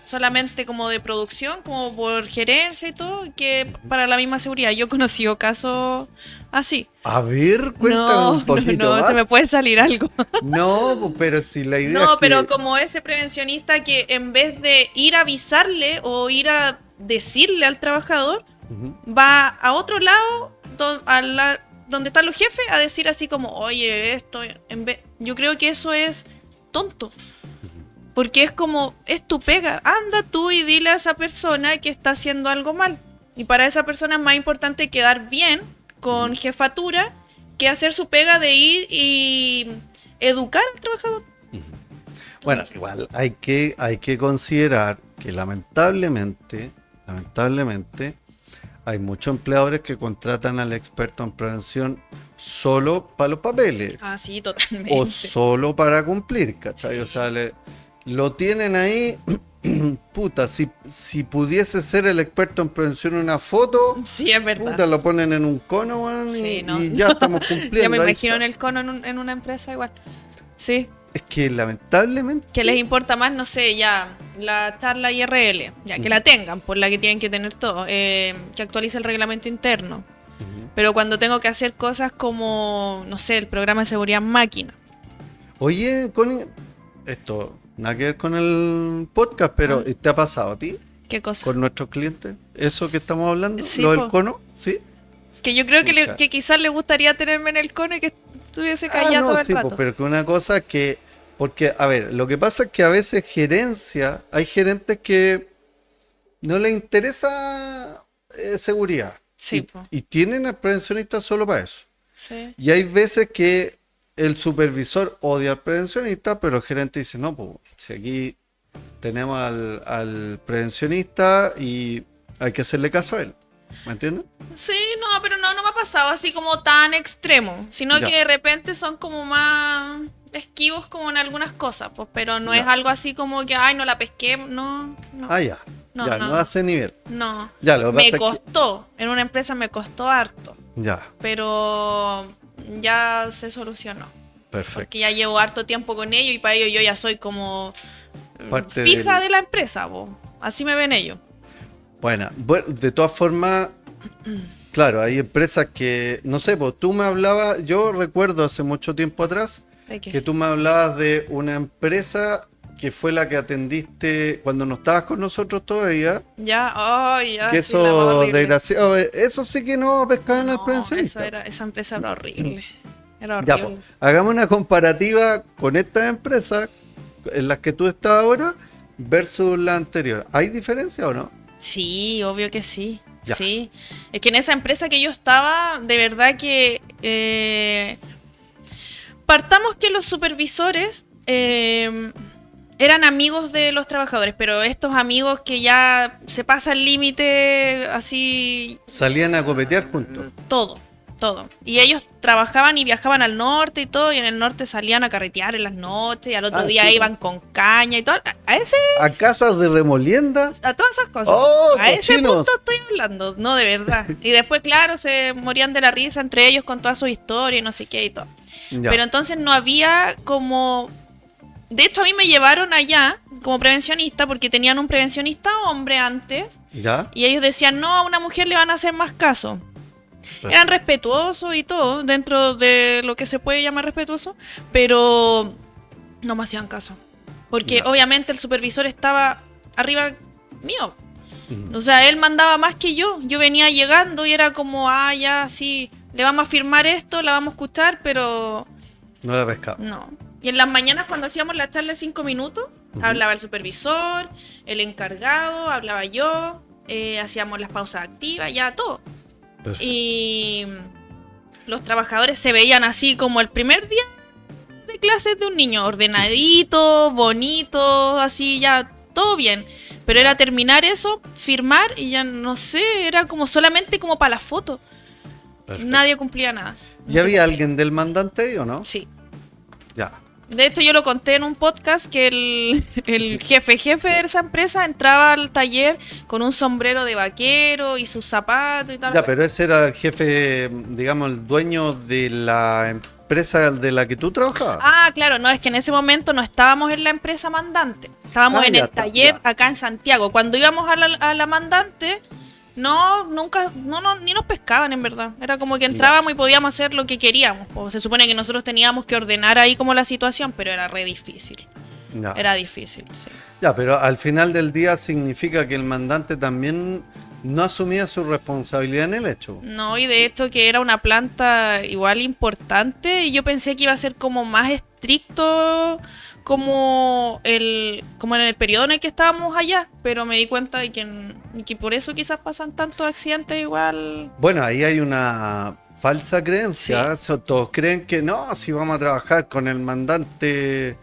solamente como de producción, como por gerencia y todo, que para la misma seguridad. Yo he conocido casos así. A ver, cuéntame un poquito no, más. se me puede salir algo. No, pues, pero si la idea es No, que... pero como ese prevencionista que en vez de ir a avisarle o ir a decirle al trabajador, va a otro lado, donde están los jefes, a decir así como, oye, esto, yo creo que eso es tonto. Porque es como, es tu pega, anda tú y dile a esa persona que está haciendo algo mal. Y para esa persona es más importante quedar bien con jefatura que hacer su pega de ir y educar al trabajador. Bueno, igual hay que considerar que lamentablemente, hay muchos empleadores que contratan al experto en prevención solo para los papeles Ah, sí, totalmente. o solo para cumplir, ¿cachai? Sí. O sea, lo tienen ahí, puta, si pudiese ser el experto en prevención en una foto, Sí, es verdad. puta, lo ponen en un cono, weón, Sí, y ya estamos cumpliendo. Ya me ahí imagino está. en el cono en una empresa igual. Sí, Es que lamentablemente... que les importa más, no sé, ya, la charla IRL, ya que la tengan, por la que tienen que tener todo, que actualice el reglamento interno. Pero cuando tengo que hacer cosas como, no sé, el programa de seguridad en máquina. Oye, esto nada que ver con el podcast, pero ¿te ha pasado a ti ¿Qué cosa? con nuestros clientes? ¿Eso que estamos hablando? Sí, ¿Lo del po. cono? ¿Sí? Es que yo creo que, Pucha. que quizás le gustaría tenerme en el cono y que estuviese callado no, todo el sí, rato. pues, pero que una cosa que... Porque, a ver, lo que pasa es que a veces hay gerentes que no les interesa seguridad. Sí, po. Y tienen al prevencionista solo para eso. Sí. Y hay veces que el supervisor odia al prevencionista, pero el gerente dice, no, pues, si aquí tenemos al prevencionista y hay que hacerle caso a él. ¿Me entiendes? Sí, no, pero no me ha pasado así como tan extremo, sino Ya. que de repente son como más esquivos como en algunas cosas, pues, pero no Ya. es algo así como que, ay, no la pesqué, no, Ah, ya. No, Ya, no. no hace nivel. no. Ya, lo que Me pasa es que... costó, en una empresa me costó harto, Ya, pero ya se solucionó, perfecto. porque ya llevo harto tiempo con ellos y para ellos yo ya soy como Parte fija del- de la empresa, po. Así me ven ellos. Bueno, de todas formas, claro, hay empresas que, no sé, pues tú me hablabas, yo recuerdo hace mucho tiempo atrás, ¿De qué? que tú me hablabas de una empresa que fue la que atendiste cuando no estabas con nosotros todavía, Ya, ay, ya. que sí, la más eso, horrible. desgraciado, eso sí que no pescaban al No, prevencionista. esa empresa era horrible. Era Ya, horrible. pues, hagamos una comparativa con estas empresas en las que tú estás ahora versus la anterior. ¿Hay diferencia o no? Sí, obvio que sí. Ya. Sí. Es que en esa empresa que yo estaba, de verdad que partamos que los supervisores eran amigos de los trabajadores, pero estos amigos que ya se pasa el límite así, Salían a copetear juntos. todo, todo. Y ellos trabajaban y viajaban al norte y todo, y en el norte salían a carretear en las noches, y al otro día chuta. iban con caña y todo. A casas de remolienda. A todas esas cosas. ¡Oh, A ese cochinos! punto estoy hablando, no de verdad. Y después, claro, se morían de la risa entre ellos con toda su historia y no sé qué y todo. Ya. Pero entonces no había como... De hecho, a mí me llevaron allá como prevencionista porque tenían un prevencionista hombre antes ¿Ya? y ellos decían, no, a una mujer le van a hacer más caso. Eran respetuosos y todo, dentro de lo que se puede llamar respetuoso, pero no me hacían caso. Porque Ya. obviamente el supervisor estaba arriba mío. Ujú. O sea, él mandaba más que yo. Yo venía llegando y era como, ah, ya, sí, le vamos a firmar esto, la vamos a escuchar, pero No la pescaba. no. Y en las mañanas cuando hacíamos la charla de 5 minutos, hablaba el supervisor, el encargado, hablaba yo, hacíamos las pausas activas, ya todo. Perfecto. Y los trabajadores se veían así como el primer día de clases de un niño, ordenadito, bonito, así ya, todo bien. Pero era terminar eso, firmar y ya no sé, era como solamente como para la foto. Perfecto. Nadie cumplía nada. ¿Y había alguien del mandante ahí o no? Sí. Ya. De hecho, yo lo conté en un podcast que el jefe de esa empresa entraba al taller con un sombrero de vaquero y sus zapatos y tal. Ya, pero ese era el jefe, digamos, el dueño de la empresa de la que tú trabajabas. Ah, claro, no, es que en ese momento no estábamos en la empresa mandante. Estábamos en ya el está, taller ya. acá en Santiago. Cuando íbamos a la mandante, no, nunca, ni nos pescaban en verdad. Era como que entrábamos y podíamos hacer lo que queríamos. Pues se supone que nosotros teníamos que ordenar ahí como la situación, pero era re difícil. Ya. Era difícil, sí. Ya, pero al final del día significa que el mandante también no asumía su responsabilidad en el hecho. No, y de hecho que era una planta igual importante y yo pensé que iba a ser como más estricto como en el periodo en el que estábamos allá, pero me di cuenta de que por eso quizás pasan tantos accidentes igual. Bueno, ahí hay una falsa creencia. Todos creen que no, si vamos a trabajar con el mandante,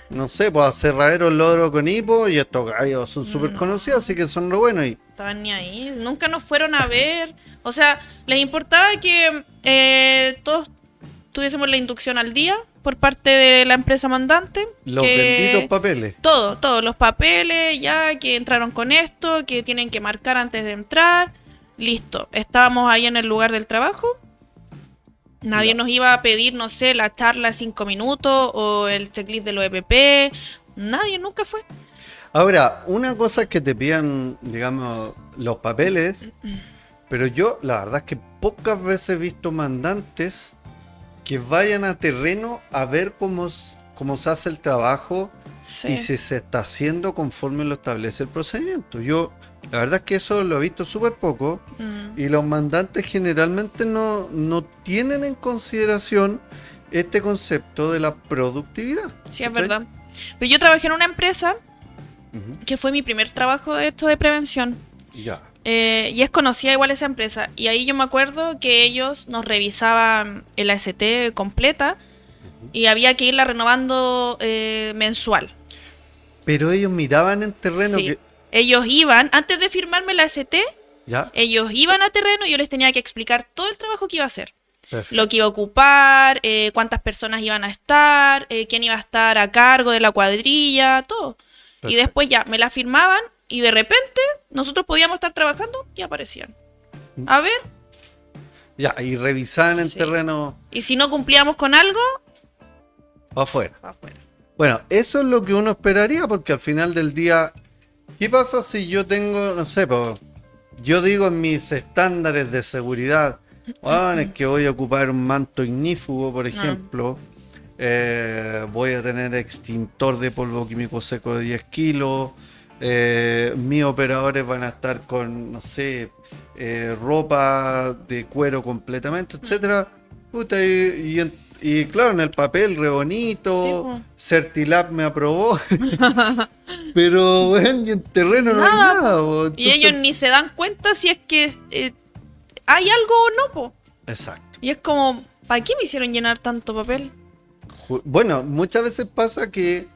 no sé, pues aserradero logro con hipo y estos gallos son súper conocidos, así que son lo bueno. Y Estaban ni ahí, nunca nos fueron a ver. O sea, les importaba que todos tuviésemos la inducción al día por parte de la empresa mandante. los que benditos papeles. todos los papeles, ya que entraron con esto, que tienen que marcar antes de entrar. Listo, estábamos ahí en el lugar del trabajo. Nadie Ya. nos iba a pedir, no sé, la charla de 5 minutos o el checklist de los EPP. Nadie, nunca fue. Ahora, una cosa es que te pidan, digamos, los papeles, pero yo la verdad es que pocas veces he visto mandantes que vayan a terreno a ver cómo se hace el trabajo Sí. y si se está haciendo conforme lo establece el procedimiento. Yo, la verdad es que eso lo he visto súper poco y los mandantes generalmente no tienen en consideración este concepto de la productividad. Sí, es ¿cachai? verdad. Pero yo trabajé en una empresa Ujú. que fue mi primer trabajo de esto de prevención. Ya. Y es conocida igual esa empresa. Y ahí yo me acuerdo que ellos nos revisaban el AST completa y había que irla renovando mensual. Pero ellos miraban en terreno Sí. que... Ellos iban, antes de firmarme la AST, Ya. ellos iban a terreno y yo les tenía que explicar todo el trabajo que iba a hacer. Perfecto. Lo que iba a ocupar, cuántas personas iban a estar, quién iba a estar a cargo de la cuadrilla, todo. Y Perfecto. después ya me la firmaban y de repente nosotros podíamos estar trabajando y aparecían. A ver, Ya, y revisaban en Sí. terreno y si no cumplíamos con algo, afuera. afuera. Bueno, eso es lo que uno esperaría, porque al final del día, ¿qué pasa si yo tengo, no sé, yo digo en mis estándares de seguridad, bueno, es que voy a ocupar un manto ignífugo, por ejemplo, voy a tener extintor de polvo químico seco de 10 kilos, mis operadores van a estar con, no sé, ropa de cuero completamente, etcétera. Puta, y claro, en el papel re bonito, Sí, po. Certilab me aprobó. Pero, bueno, y en terreno no hay Nada, nada, po. Y ellos ni se dan cuenta si es que hay algo o no, po. Exacto. Y es como, ¿para qué me hicieron llenar tanto papel? Bueno, muchas veces pasa que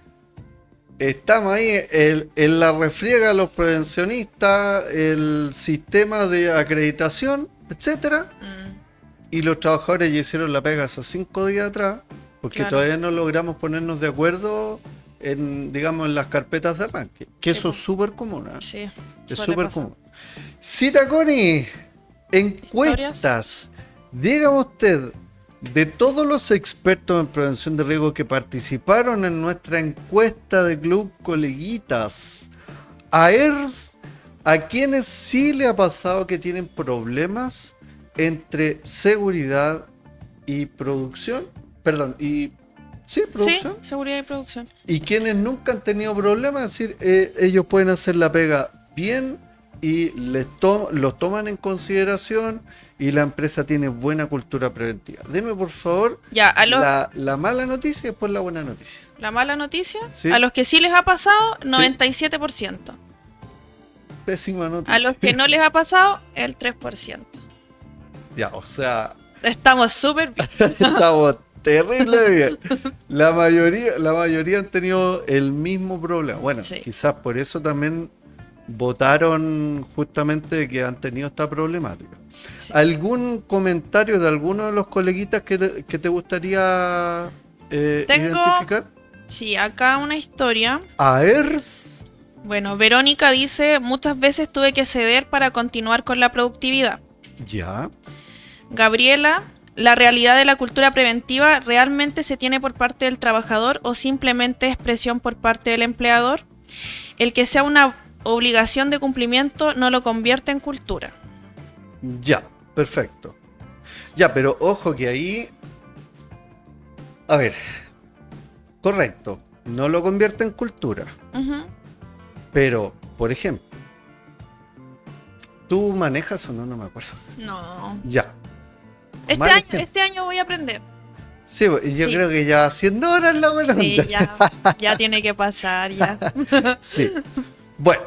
estamos ahí en la refriega de los prevencionistas, el sistema de acreditación, etcétera, y los trabajadores ya hicieron la pega hace 5 días atrás, porque Claro. todavía no logramos ponernos de acuerdo en, digamos, en las carpetas de arranque, que Sí, eso po. es súper común, ¿eh? Sí, Es suele súper pasar. común. Cita Connie, encuestas. Dígame usted, de todos los expertos en prevención de riesgo que participaron en nuestra encuesta de Club Coleguitas, ¿a quienes sí le ha pasado que tienen problemas entre seguridad y producción? Perdón, sí, producción. Sí, seguridad y producción. Y quienes nunca han tenido problemas, es decir, ellos pueden hacer la pega bien y los toman en consideración y la empresa tiene buena cultura preventiva. Deme por favor Ya, la mala noticia y después la buena noticia. la mala noticia, Sí. a los que sí les ha pasado, Sí. 97%. Pésima noticia. A los que no les ha pasado, el 3%. Ya, o sea, Estamos súper bien. estamos terrible bien. La mayoría han tenido el mismo problema. Bueno, Sí. quizás por eso también votaron justamente que han tenido esta problemática. Sí. ¿Algún comentario de alguno de los coleguitas que te gustaría identificar? Sí, acá una historia. AERS. Bueno, Verónica dice, muchas veces tuve que ceder para continuar con la productividad. Ya. Gabriela, la realidad de la cultura preventiva realmente se tiene por parte del trabajador o simplemente es presión por parte del empleador. El que sea una obligación de cumplimiento no lo convierte en cultura. Ya, perfecto. Ya, pero ojo que ahí... A ver. Correcto. No lo convierte en cultura. Ujú. Pero, por ejemplo, ¿tú manejas o no? No me acuerdo. No. Ya. Este Mal año, ejemplo. este año voy a aprender. Sí, y yo Sí. creo que ya haciendo horas la buena Sí, onda. ya tiene que pasar, ya. Sí. Bueno,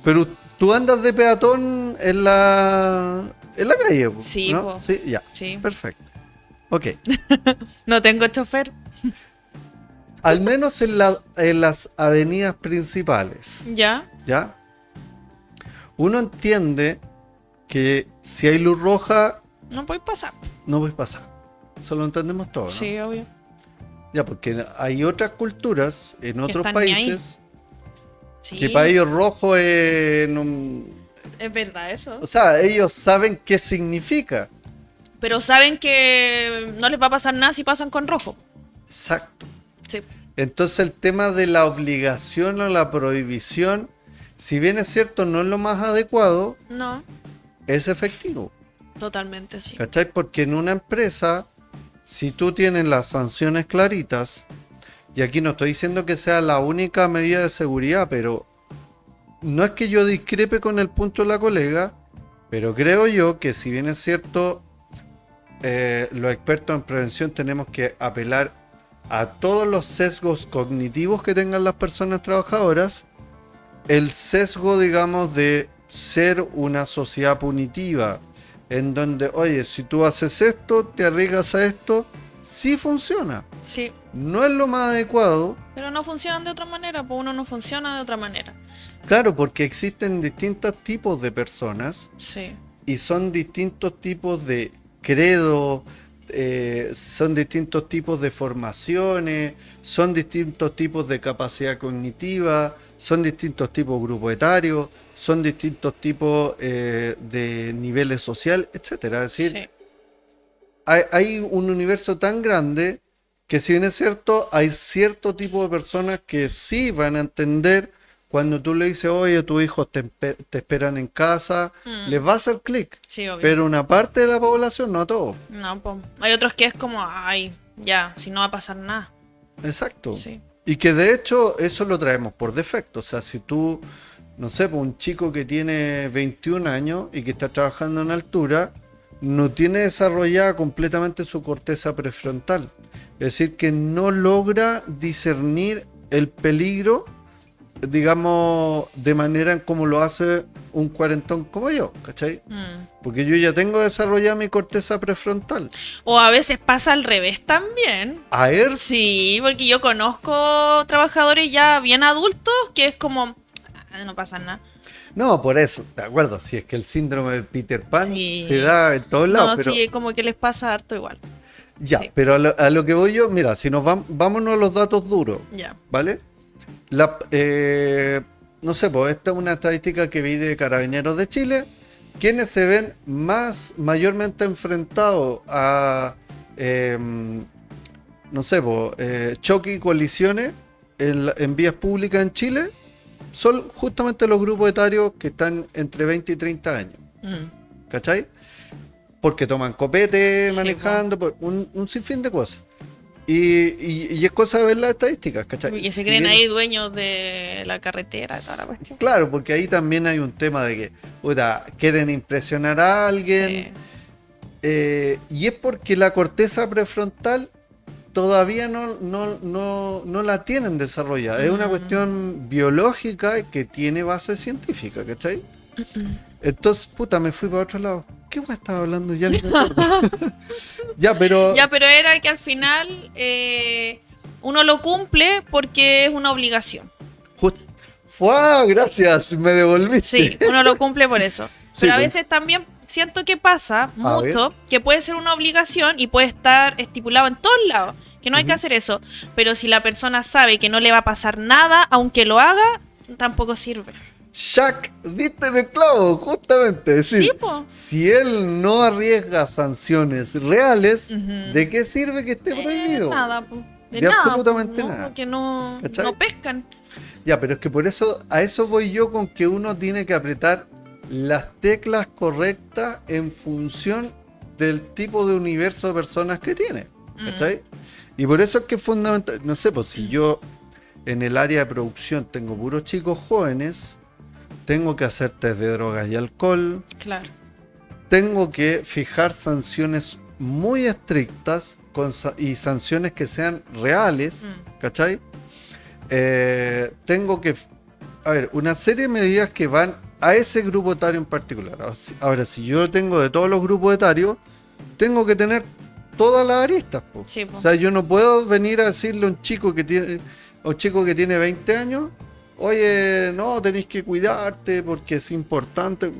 pero tú andas de peatón en la calle, po, Sí, ¿no? po. Sí, ya. Sí. Perfecto. Ok. No tengo chofer. Al menos en las avenidas principales, Ya. ¿ya? Uno entiende que si hay luz roja, No puedes pasar. no puedes pasar. Eso lo entendemos todos, ¿no? Sí, obvio. Ya, porque hay otras culturas en otros están ni ahí. países Sí. que para ellos rojo es... no- Es verdad eso. o sea, ellos saben qué significa. Pero saben que no les va a pasar nada si pasan con rojo. Exacto. Sí. Entonces el tema de la obligación o la prohibición, si bien es cierto, no es lo más adecuado, No, es efectivo. totalmente sí. ¿Cachai? Porque en una empresa, si tú tienes las sanciones claritas, y aquí no estoy diciendo que sea la única medida de seguridad, pero no es que yo discrepe con el punto de la colega, pero creo yo que si bien es cierto, los expertos en prevención tenemos que apelar a todos los sesgos cognitivos que tengan las personas trabajadoras, el sesgo, digamos, de ser una sociedad punitiva, en donde, oye, si tú haces esto, te arriesgas a esto, sí funciona. Sí. No es lo más adecuado, Pero no funcionan de otra manera, pues uno no funciona de otra manera. claro, porque existen distintos tipos de personas Sí. y son distintos tipos de credo, son distintos tipos de formaciones, son distintos tipos de capacidad cognitiva, son distintos tipos de grupo etario, son distintos tipos de niveles social, etcétera. Es decir, Sí. hay un universo tan grande que, si bien es cierto, hay cierto tipo de personas que sí van a entender cuando tú le dices, oye, tus hijos te esperan en casa, les va a hacer clic. Sí, obvio. Pero una parte de la población, no todo. No, pues. Hay otros que es como, ay, ya, si no va a pasar nada. Exacto. Sí. Y que de hecho eso lo traemos por defecto. O sea, si tú, no sé, pues un chico que tiene 21 años y que está trabajando en altura, no tiene desarrollada completamente su corteza prefrontal. Es decir, que no logra discernir el peligro, digamos, de manera en como lo hace un cuarentón como yo, ¿cachai? Porque yo ya tengo desarrollada mi corteza prefrontal. O a veces pasa al revés también. A ver, Sí, porque yo conozco trabajadores ya bien adultos que es como, no pasa nada. no, por eso, de acuerdo, si es que el síndrome del Peter Pan Sí. se da en todos lados, No, pero sí, como que les pasa harto igual. ya, Sí. pero a lo que voy yo, mira, si nos vámonos a los datos duros, Ya. ¿vale? No sé, pues esta es una estadística que vi de Carabineros de Chile, quienes se ven mayormente enfrentados a, no sé, pues, choques y colisiones en vías públicas en Chile, son justamente los grupos etarios que están entre 20 y 30 años, ¿cachai? Porque toman copete Sí, manejando, por un sinfín de cosas. Y es cosa de ver las estadísticas, ¿cachai? Y que se Si creen bien ahí dueños de la carretera y toda la cuestión. claro, porque ahí también hay un tema de que puta, quieren impresionar a alguien. Y es porque la corteza prefrontal todavía no la tienen desarrollada. Es una cuestión biológica que tiene base científica, ¿cachai? Entonces, puta, me fui para otro lado. ¿Qué guay estaba hablando? Ya no me acuerdo. Ya, pero... Ya, pero era que al final uno lo cumple porque es una obligación. ¡Fua! Gracias, me devolviste. Sí, uno lo cumple por eso. Sí, Pero a pues. veces también siento que pasa A mucho que puede ser una obligación y puede estar estipulado en todos lados, que no hay que hacer eso. Pero si la persona sabe que no le va a pasar nada, aunque lo haga, tampoco sirve. Shaq, diste en el clavo, justamente. Es decir, Sí, po. si él no arriesga sanciones reales, ¿de qué sirve que esté prohibido? Nada, po. De nada, absolutamente po, nada. Porque no, ¿Cachai? no pescan. Ya, pero es que por eso, a eso voy yo con que uno tiene que apretar las teclas correctas en función del tipo de universo de personas que tiene. ¿Cachai? Y por eso es que es fundamental. No sé, pues si yo en el área de producción tengo puros chicos jóvenes, tengo que hacer test de drogas y alcohol, Claro. tengo que fijar sanciones muy estrictas y sanciones que sean reales, ¿cachai? Tengo que, a ver, una serie de medidas que van a ese grupo etario en particular. Ahora, si yo tengo de todos los grupos etarios, tengo que tener todas las aristas, po. Sí, po. O sea, yo no puedo venir a decirle a un chico que tiene 20 años, oye, no, tenéis que cuidarte porque es importante.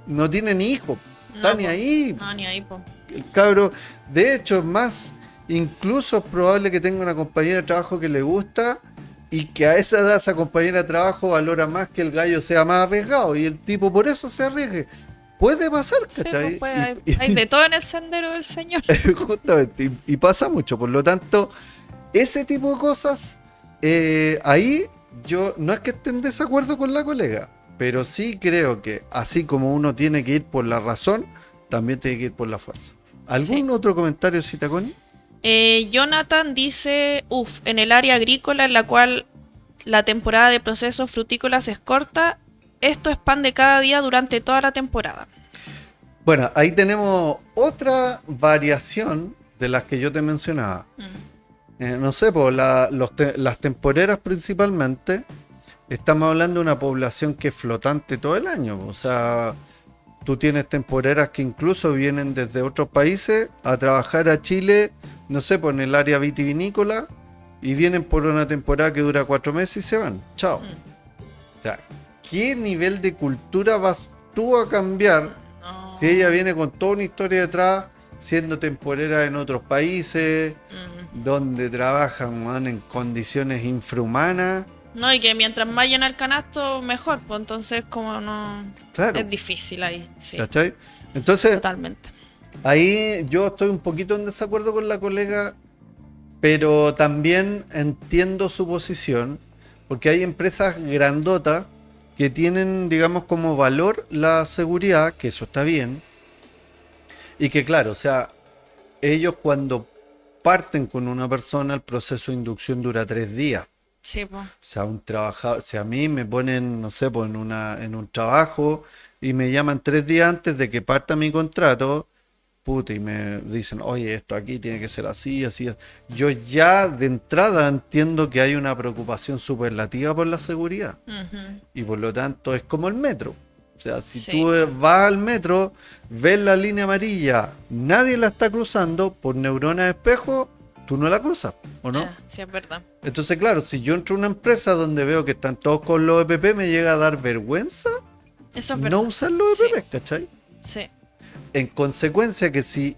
No tiene ni hijos, está No, ni po. ahí. No, ni ahí, po. El cabro, de hecho, es más, incluso es probable que tenga una compañera de trabajo que le gusta y que a esa edad esa compañera de trabajo valora más que el gallo sea más arriesgado y el tipo por eso se arriesgue. Puede pasar, Sí, ¿cachai? pues, hay de todo en el sendero del Señor. Justamente, y pasa mucho. Por lo tanto, ese tipo de cosas, ahí yo no es que esté en desacuerdo con la colega, pero sí creo que así como uno tiene que ir por la razón, también tiene que ir por la fuerza. ¿Algún otro comentario, Citaconi? Jonathan dice, en el área agrícola en la cual la temporada de procesos frutícolas es corta, esto es pan de cada día durante toda la temporada. Bueno, ahí tenemos otra variación de las que yo te mencionaba. No sé, pues las temporeras principalmente, estamos hablando de una población que es flotante todo el año. O sea, tú tienes temporeras que incluso vienen desde otros países a trabajar a Chile, no sé, pues en el área vitivinícola, y vienen por una temporada que dura 4 meses y se van. Chao. O sea, ¿qué nivel de cultura vas tú a cambiar si ella viene con toda una historia detrás, siendo temporera en otros países, donde trabajan, man, en condiciones infrahumanas? No, y que mientras más llena el canasto, mejor. Pues entonces, como no. Claro. Es difícil ahí. Sí, ¿Cachai? Entonces, totalmente. ahí yo estoy un poquito en desacuerdo con la colega, pero también entiendo su posición, porque hay empresas grandotas que tienen, digamos, como valor la seguridad, que eso está bien, y que claro, o sea, ellos cuando parten con una persona, el proceso de inducción dura 3 días. Sí, pues. O sea, un trabajador, si a mí me ponen, no sé, pues en un trabajo y me llaman 3 días antes de que parta mi contrato, puta, y me dicen, oye, esto aquí tiene que ser así, así. Yo ya de entrada entiendo que hay una preocupación superlativa por la seguridad. Ujú. Y por lo tanto es como el metro. O sea, si Sí. tú vas al metro, ves la línea amarilla, nadie la está cruzando, por neurona de espejo, tú no la cruzas, ¿o no? Ah, sí, es verdad. Entonces, claro, si yo entro a una empresa donde veo que están todos con los EPP, me llega a dar vergüenza Eso es no verdad. usar los Sí, EPP, ¿cachai? sí. En consecuencia que si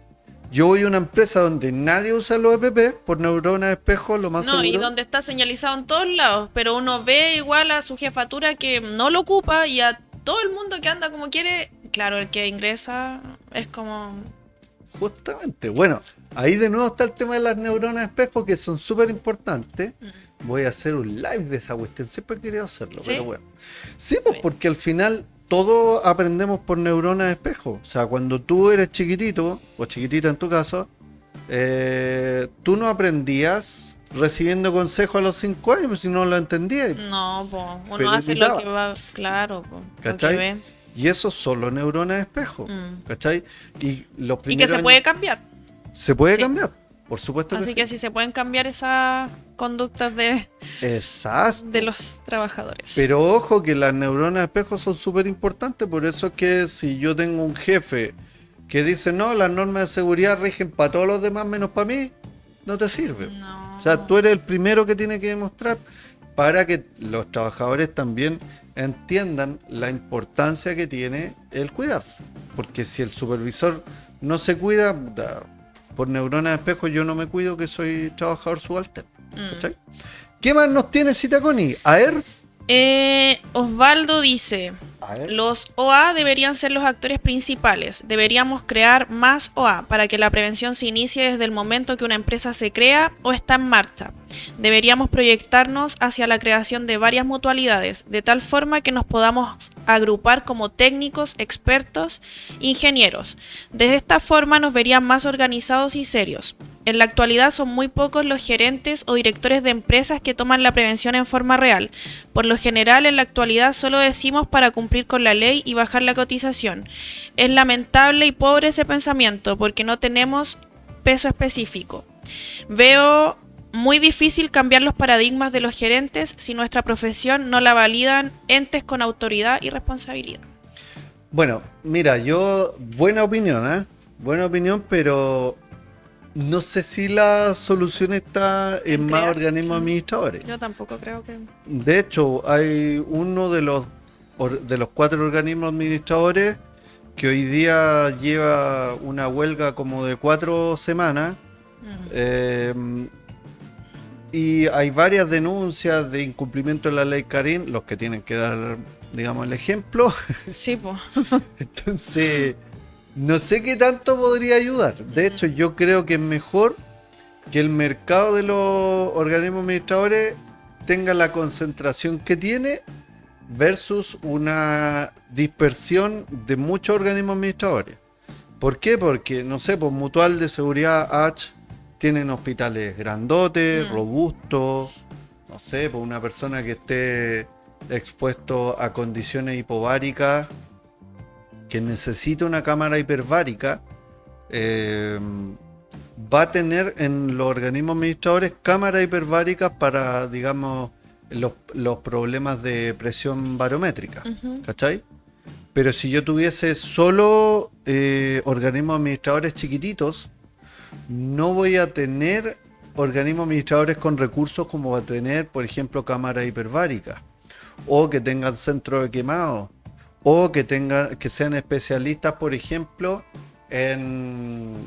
yo voy a una empresa donde nadie usa los EPP, por neurona de espejo, lo más No, y seguro... donde está señalizado en todos lados, pero uno ve igual a su jefatura que no lo ocupa y a todo el mundo que anda como quiere. Claro, el que ingresa es como... Justamente, bueno, ahí de nuevo está el tema de las neuronas de espejo que son súper importantes. Voy a hacer un live de esa cuestión, siempre he querido hacerlo, ¿Sí? pero bueno. Sí, pues porque al final todos aprendemos por neuronas de espejo. O sea, cuando tú eres chiquitito, o chiquitita en tu caso, tú no aprendías recibiendo consejos a los 5 años, pues si no lo entendías. No, po, uno Pero hace lo que imitabas. va... Claro, po, lo que ¿Cachai? ve. Y eso solo neuronas de espejo, ¿cachai? Y los Y que primeros se años- puede cambiar. se puede Sí. cambiar, por supuesto que Así sí. que sí se pueden cambiar esas conductas Exacto. de los trabajadores. Pero ojo que las neuronas de espejo son súper importantes, por eso es que si yo tengo un jefe que dice, no, las normas de seguridad rigen para todos los demás menos para mí, no te sirve. No. O sea, tú eres el primero que tiene que demostrar para que los trabajadores también entiendan la importancia que tiene el cuidarse. Porque si el supervisor no se cuida, puta, por neuronas de espejo yo no me cuido que soy trabajador subalterno. ¿Cachai? ¿Qué más nos tiene Citaconi? ¿AERS? Osvaldo dice, A ver. los OA deberían ser los actores principales. Deberíamos crear más OA para que la prevención se inicie desde el momento que una empresa se crea o está en marcha. Deberíamos proyectarnos hacia la creación de varias mutualidades, de tal forma que nos podamos agrupar como técnicos, expertos, ingenieros. De esta forma nos verían más organizados y serios. En la actualidad son muy pocos los gerentes o directores de empresas que toman la prevención en forma real. Por lo general, en la actualidad solo decimos para cumplir con la ley y bajar la cotización. Es lamentable y pobre ese pensamiento porque no tenemos peso específico. Veo muy difícil cambiar los paradigmas de los gerentes si nuestra profesión no la validan entes con autoridad y responsabilidad. Bueno, mira, buena opinión, ¿eh? Buena opinión, pero no sé si la solución está en más crear. organismos administradores. Yo tampoco creo que... De hecho, hay uno de los 4 organismos administradores que hoy día lleva una huelga como de 4 semanas. Y hay varias denuncias de incumplimiento de la ley Karim, los que tienen que dar, digamos, el ejemplo. Sí, pues. Entonces, no sé qué tanto podría ayudar. De hecho, yo creo que es mejor que el mercado de los organismos administradores tenga la concentración que tiene versus una dispersión de muchos organismos administradores. ¿Por qué? Porque, no sé, pues Mutual de Seguridad H tienen hospitales grandotes, robustos, no sé, pues una persona que esté expuesto a condiciones hipováricas, que necesita una cámara hiperbárica, va a tener en los organismos administradores cámaras hiperbáricas para, digamos, los problemas de presión barométrica, ¿cachai? Pero si yo tuviese solo organismos administradores chiquititos, no voy a tener organismos administradores con recursos como va a tener, por ejemplo, cámaras hiperbáricas, o que tengan centros de quemado, o que sean especialistas, por ejemplo, en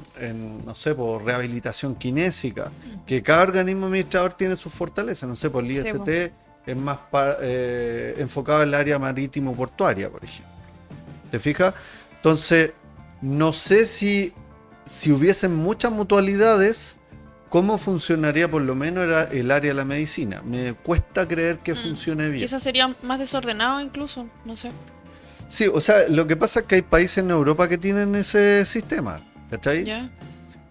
no sé, por rehabilitación kinésica, que cada organismo administrador tiene sus fortalezas, no sé, por el Sí, IST es más enfocado en el área marítimo portuaria, por ejemplo. ¿Te fijas? Entonces, no sé si hubiesen muchas mutualidades, ¿cómo funcionaría por lo menos el área de la medicina? Me cuesta creer que funcione bien. Quizás sería más desordenado incluso, no sé. Sí, o sea, lo que pasa es que hay países en Europa que tienen ese sistema, ¿cachai? ¿Ya?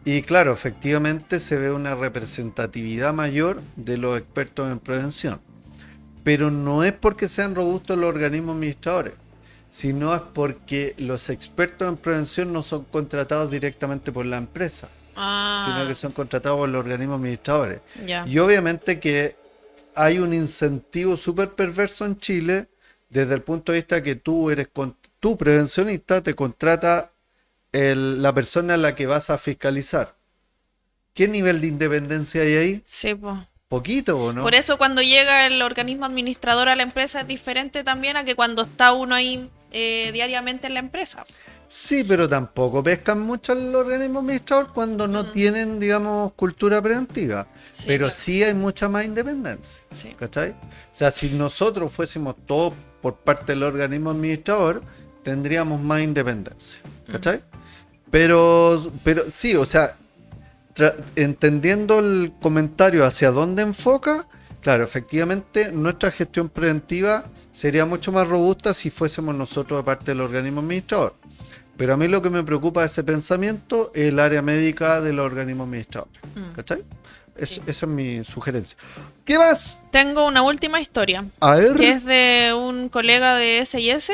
Y claro, efectivamente se ve una representatividad mayor de los expertos en prevención. Pero no es porque sean robustos los organismos administradores. sino es porque los expertos en prevención no son contratados directamente por la empresa, sino que son contratados por los organismos administradores. Ya. Y obviamente que hay un incentivo súper perverso en Chile desde el punto de vista que tu prevencionista te contrata la persona a la que vas a fiscalizar. ¿Qué nivel de independencia hay ahí? Sí, pues. Poquito, ¿o no? Por eso cuando llega el organismo administrador a la empresa es diferente también a que cuando está uno ahí diariamente en la empresa. Sí, pero tampoco pescan mucho al organismo administrador cuando no tienen, digamos, cultura preventiva. Sí, Pero claro. sí hay mucha más independencia. Sí. ¿Cachai? O sea, si nosotros fuésemos todos por parte del organismo administrador, tendríamos más independencia. ¿Cachai? Pero sí, o sea, entendiendo el comentario hacia dónde enfoca, claro, efectivamente nuestra gestión preventiva sería mucho más robusta si fuésemos nosotros de parte del organismo administrador. Pero a mí lo que me preocupa de ese pensamiento es el área médica del organismo administrador. ¿Cachai? Sí. Esa es mi sugerencia. ¿Qué más? Tengo una última historia, A ver. que es de un colega de S&S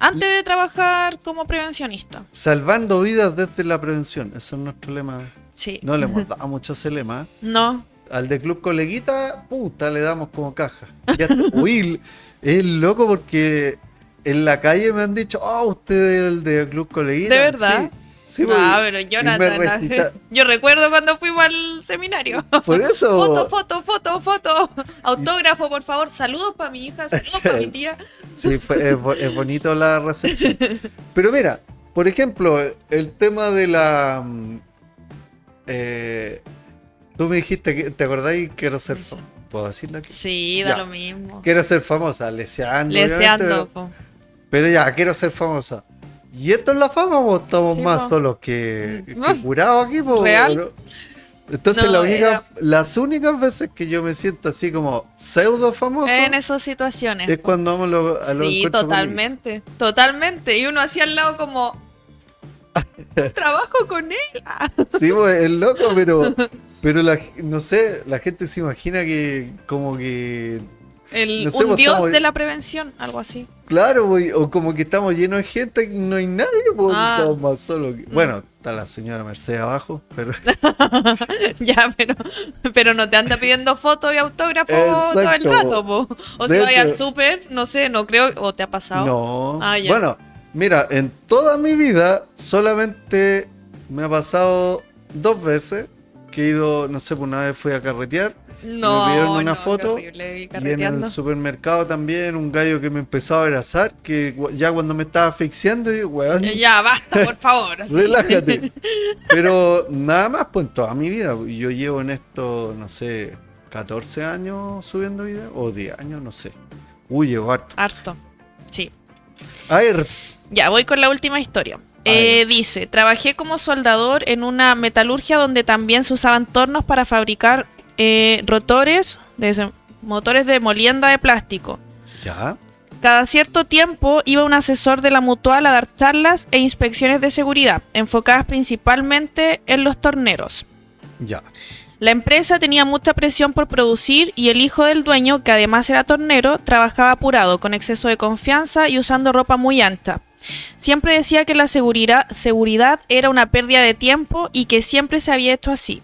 antes de trabajar como prevencionista. Salvando vidas desde la prevención. Ese es nuestro lema. Sí. No le hemos dado mucho ese lema, ¿eh? No. Al de Club Coleguita, puta, le damos como caja. Ya, uy, es loco porque en la calle me han dicho, usted es el de Club Coleguita. ¿De verdad? Sí, No, porque- pero y me Jonathan, recita- yo recuerdo cuando fuimos al seminario. Por eso. Foto. Autógrafo, por favor. Saludos para mi hija, saludos para mi tía. Sí, es bonito la recepción. Pero mira, por ejemplo, el tema de la... tú me dijiste que, ¿te acordáis? Quiero ser famosa. ¿Puedo decirlo aquí? Sí, da Ya. lo mismo. Quiero ser famosa, leseando. Leseando, obviamente, po. pero ya, quiero ser famosa. ¿Y esto es la fama o estamos Sí, más po. solos que Mm. curados aquí? Po, ¿Real? ¿no? Entonces No, las únicas veces que yo me siento así como pseudo famoso En esas situaciones. es cuando vamos a los Sí, encuentros totalmente. Y uno así al lado como... Trabajo con él. políticos. Sí, pues, es loco, pero no sé, la gente se imagina que como que... No sé, Un pues, dios estamos- de la prevención, algo así. Claro, pues, o como que estamos llenos de gente y no hay nadie, pues Ah. estamos más solos. Bueno, está la señora Mercedes abajo, pero... Ya, pero no te anda pidiendo fotos y autógrafos todo el Exacto. rato, po. O si De vas hecho- al súper, no sé, no creo, o te ha pasado. No. Ah, ya. Bueno, mira, en toda mi vida solamente me ha pasado 2 veces que he ido, no sé, pues una vez fui a carretear, No, me pidieron una no, foto qué horrible, y en carreteando. el supermercado también un gallo que me empezó a abrazar, que ya cuando me estaba asfixiando, yo, weón, Ya, basta, por favor. así. relájate. Pero nada más, pues en toda mi vida, yo llevo en esto, no sé, 14 años subiendo videos, o 10 años, no sé. Uy, llevo harto. Harto. Sí. A ver, Ya, voy con la última historia. ver. Dice, trabajé como soldador en una metalurgia donde también se usaban tornos para fabricar rotores, motores de molienda de plástico. ya, Cada cierto tiempo iba un asesor de la mutual a dar charlas e inspecciones de seguridad, enfocadas principalmente en los torneros. ya. La empresa tenía mucha presión por producir y el hijo del dueño, que además era tornero, trabajaba apurado, con exceso de confianza y usando ropa muy ancha. Siempre decía que la seguridad era una pérdida de tiempo y que siempre se había hecho así.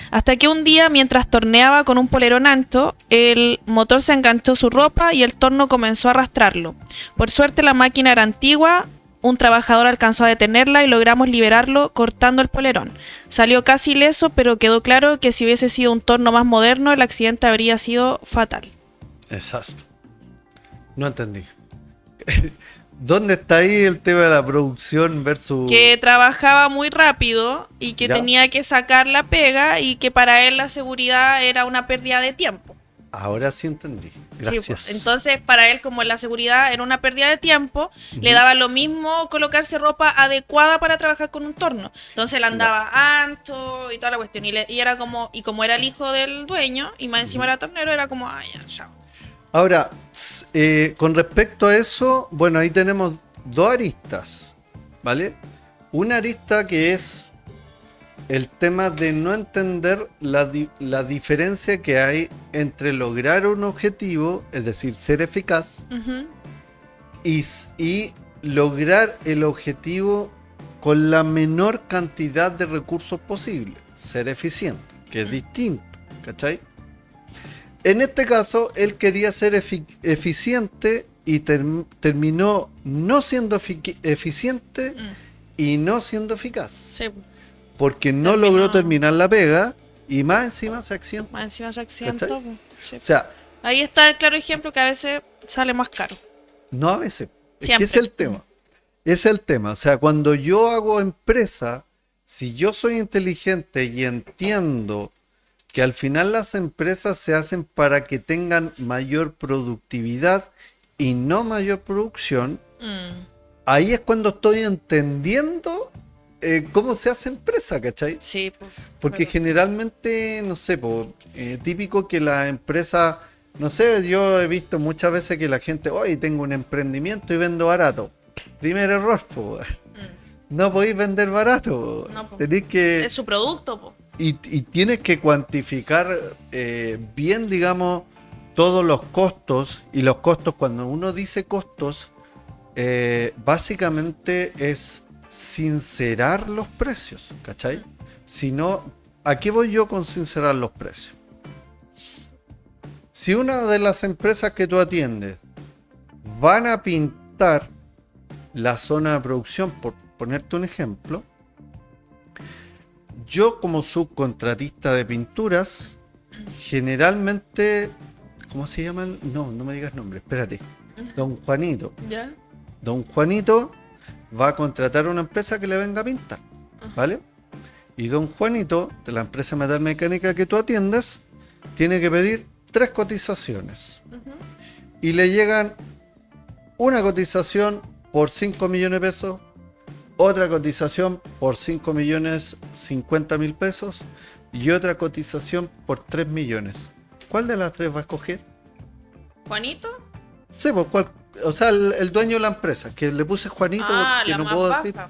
Hasta que un día, mientras torneaba con un polerón ancho, el motor se enganchó su ropa y el torno comenzó a arrastrarlo. Por suerte la máquina era antigua, un trabajador alcanzó a detenerla y logramos liberarlo cortando el polerón. Salió casi ileso, pero quedó claro que si hubiese sido un torno más moderno, el accidente habría sido fatal. Exacto. No entendí. ¿Dónde está ahí el tema de la producción versus... Que trabajaba muy rápido y que Ya. tenía que sacar la pega y que para él la seguridad era una pérdida de tiempo. Ahora sí entendí. Sí, Gracias. pues, entonces para él como la seguridad era una pérdida de tiempo, le daba lo mismo colocarse ropa adecuada para trabajar con un torno. Entonces él andaba ancho y toda la cuestión y era como era el hijo del dueño y más encima era tornero, era como, ay, ya, chao. Ahora, con respecto a eso, bueno, ahí tenemos 2 aristas, ¿vale? Una arista que es el tema de no entender la diferencia que hay entre lograr un objetivo, es decir, ser eficaz, Ujú. y lograr el objetivo con la menor cantidad de recursos posible. Ser eficiente, que es distinto, ¿cachai? En este caso, él quería ser eficiente y terminó no siendo eficiente y no siendo eficaz. Sí. Porque no logró terminar la pega y más encima se accidentó. Más encima se accidentó. Sí. O sea, ahí está el claro ejemplo que a veces sale más caro. no a veces. Es Siempre. que ese es el tema. Ese es el tema. O sea, cuando yo hago empresa, si yo soy inteligente y entiendo que al final las empresas se hacen para que tengan mayor productividad y no mayor producción, ahí es cuando estoy entendiendo cómo se hace empresa, ¿cachai? Sí. Porque generalmente, no sé, típico que la empresa, no sé, yo he visto muchas veces que la gente, hoy tengo un emprendimiento y vendo barato. Primer error, no podéis vender barato. No, tenéis que... Es su producto, po. Y tienes que cuantificar bien, digamos, todos los costos. Y los costos, cuando uno dice costos, básicamente es sincerar los precios, ¿cachai? Si no, ¿a qué voy yo con sincerar los precios? Si una de las empresas que tú atiendes van a pintar la zona de producción, por ponerte un ejemplo, yo como subcontratista de pinturas, generalmente, ¿cómo se llama? No me digas nombre, espérate. Don Juanito. ¿Ya? Don Juanito va a contratar a una empresa que le venga a pintar, ¿vale? Y don Juanito, de la empresa metalmecánica que tú atiendes, tiene que pedir 3 cotizaciones. Y le llegan una cotización por 5 millones de pesos, otra cotización por 5 millones 50 mil pesos y otra cotización por 3 millones. ¿Cuál de las 3 va a escoger? ¿Juanito? Sí, pues cuál. O sea, el dueño de la empresa, que le puse Juanito, que la no más puedo baja. decir.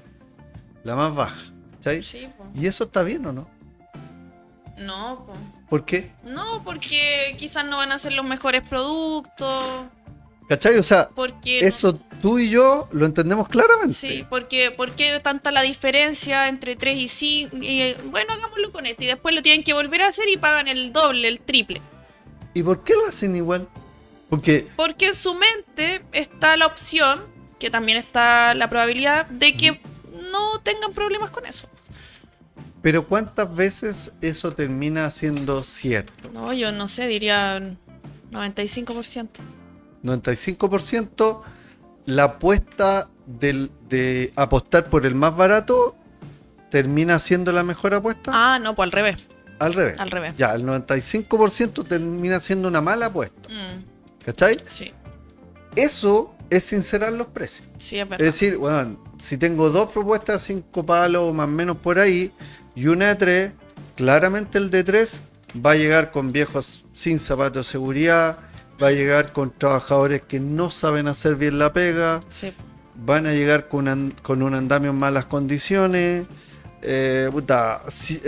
La más baja. ¿Sí? Sí, po. ¿Y eso está bien o no? No, po. ¿Por qué? No, porque quizás no van a ser los mejores productos. ¿Cachai? O sea, Porque eso tú y yo lo entendemos claramente. Sí, porque ¿por qué tanta la diferencia entre 3 y 5? Bueno, hagámoslo con este. Y después lo tienen que volver a hacer y pagan el doble, el triple. ¿Y por qué lo hacen igual? Porque en su mente está la opción, que también está la probabilidad, de que no tengan problemas con eso. Pero ¿cuántas veces eso termina siendo cierto? No, yo no sé, diría 95%. 95%, la apuesta de apostar por el más barato termina siendo la mejor apuesta. Ah, no, pues al revés. Al revés. Al revés. Ya, el 95% termina siendo una mala apuesta. ¿Cachai? Sí. Eso es sincerar los precios. Sí, es verdad. Es decir, bueno, si tengo 2 propuestas, 5 palos más o menos por ahí, y una de 3, claramente el de 3 va a llegar con viejos sin zapatos de seguridad, va a llegar con trabajadores que no saben hacer bien la pega, Sí. van a llegar con un andamio en malas condiciones,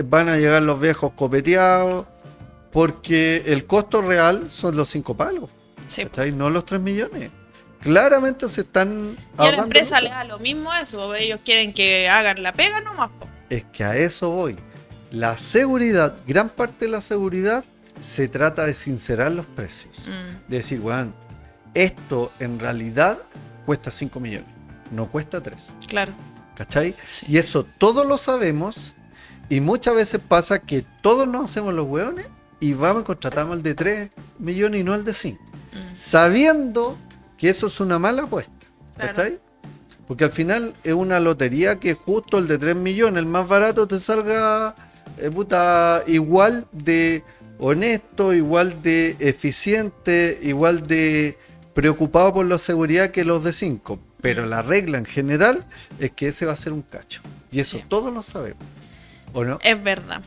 van a llegar los viejos copeteados, porque el costo real son los 5 palos, Sí. ¿cachai? No los 3 millones. Claramente se están Y a la ahorrando empresa lucas. le da lo mismo eso, ellos quieren que hagan la pega nomás, po. Es que a eso voy. La seguridad, gran parte de la seguridad, se trata de sincerar los precios. De decir, bueno, esto en realidad cuesta 5 millones, no cuesta 3. Claro. ¿Cachai? Sí. Y eso todos lo sabemos, y muchas veces pasa que todos nos hacemos los hueones y vamos y contratamos el de 3 millones y no el de 5. Sabiendo que eso es una mala apuesta. Claro. ¿Cachai? Porque al final es una lotería que justo el de 3 millones, el más barato, te salga igual de honesto, igual de eficiente, igual de preocupado por la seguridad que los de 5. Pero la regla en general es que ese va a ser un cacho. Y eso Sí. todos lo sabemos. ¿O no? Es verdad.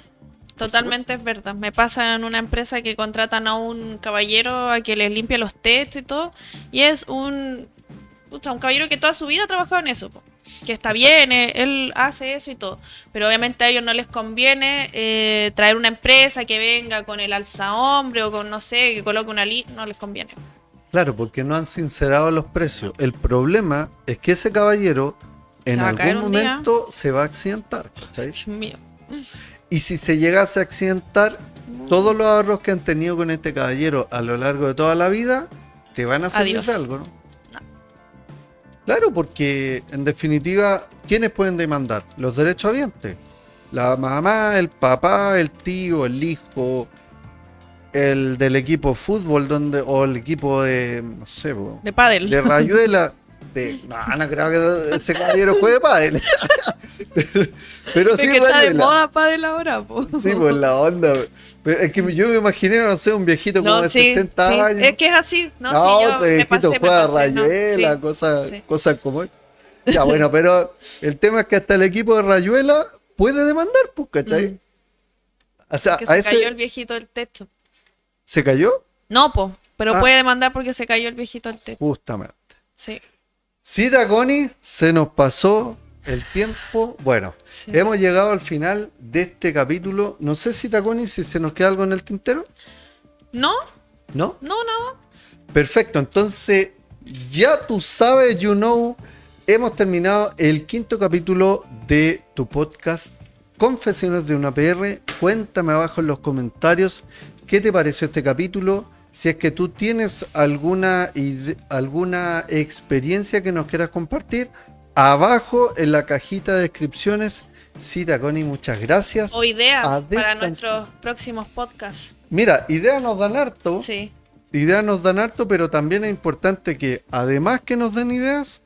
Totalmente es verdad. Me pasa en una empresa que contratan a un caballero a que les limpie los techos y todo. Y es un caballero que toda su vida ha trabajado en eso, po. Que está bien, él hace eso y todo. Pero obviamente a ellos no les conviene traer una empresa que venga con el alzahombre o con, no sé, que coloque una lista. No les conviene. Claro, porque no han sincerado los precios. El problema es que ese caballero en va a caer algún un día. momento se va a accidentar, ¿cachai? Dios mío. Y si se llegase a accidentar, todos los ahorros que han tenido con este caballero a lo largo de toda la vida, te van a servir Adiós. de algo, ¿no? Claro, porque en definitiva, ¿quiénes pueden demandar? Los derechohabientes. La mamá, el papá, el tío, el hijo, el del equipo de fútbol, o el equipo de, no sé, De pádel. de Rayuela. No creo que ese caballero juegue pádel. Pero sí, es que está de Rayuela. moda pádel ahora, po. Sí, pues la onda. Pero es que yo me imaginé, no sé, un viejito como de 60 sí. años. Es que es así. No, No, sí, yo este me viejito pasé, juega no, Rayuela, sí, cosas, sí. cosas como es. Ya, bueno, pero el tema es que hasta el equipo de Rayuela puede demandar, pues, ¿cachai? O sea, Que a se cayó ese... el viejito del techo. ¿Se cayó? No, po, pero Ah. puede demandar porque se cayó el viejito del techo. Justamente. Sí. Sí, Connie, se nos pasó el tiempo. Bueno, Sí. hemos llegado al final de este capítulo. No sé si Connie, si se nos queda algo en el tintero. ¿No? ¿No? No, nada. Perfecto, entonces ya tú sabes, hemos terminado el 5º capítulo de tu podcast Confesiones de una PR. Cuéntame abajo en los comentarios qué te pareció este capítulo. Si es que tú tienes alguna experiencia que nos quieras compartir, abajo en la cajita de descripciones. Sí, Connie, muchas gracias. O ideas A para descansar. nuestros próximos podcasts. Mira, ideas nos dan harto. Sí. Ideas nos dan harto, pero también es importante que además que nos den ideas,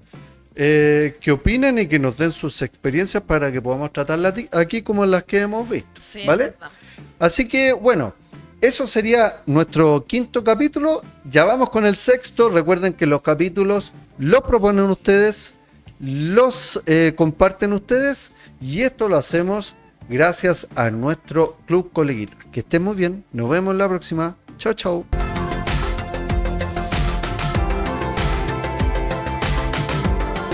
que opinen y que nos den sus experiencias para que podamos tratarlas aquí como las que hemos visto. Sí, ¿Vale? es verdad. Así que bueno, eso sería nuestro 5º capítulo. Ya vamos con el 6º. Recuerden que los capítulos los proponen ustedes, los comparten ustedes, y esto lo hacemos gracias a nuestro Club Coleguitas. Que estén muy bien. Nos vemos la próxima. Chao, chao.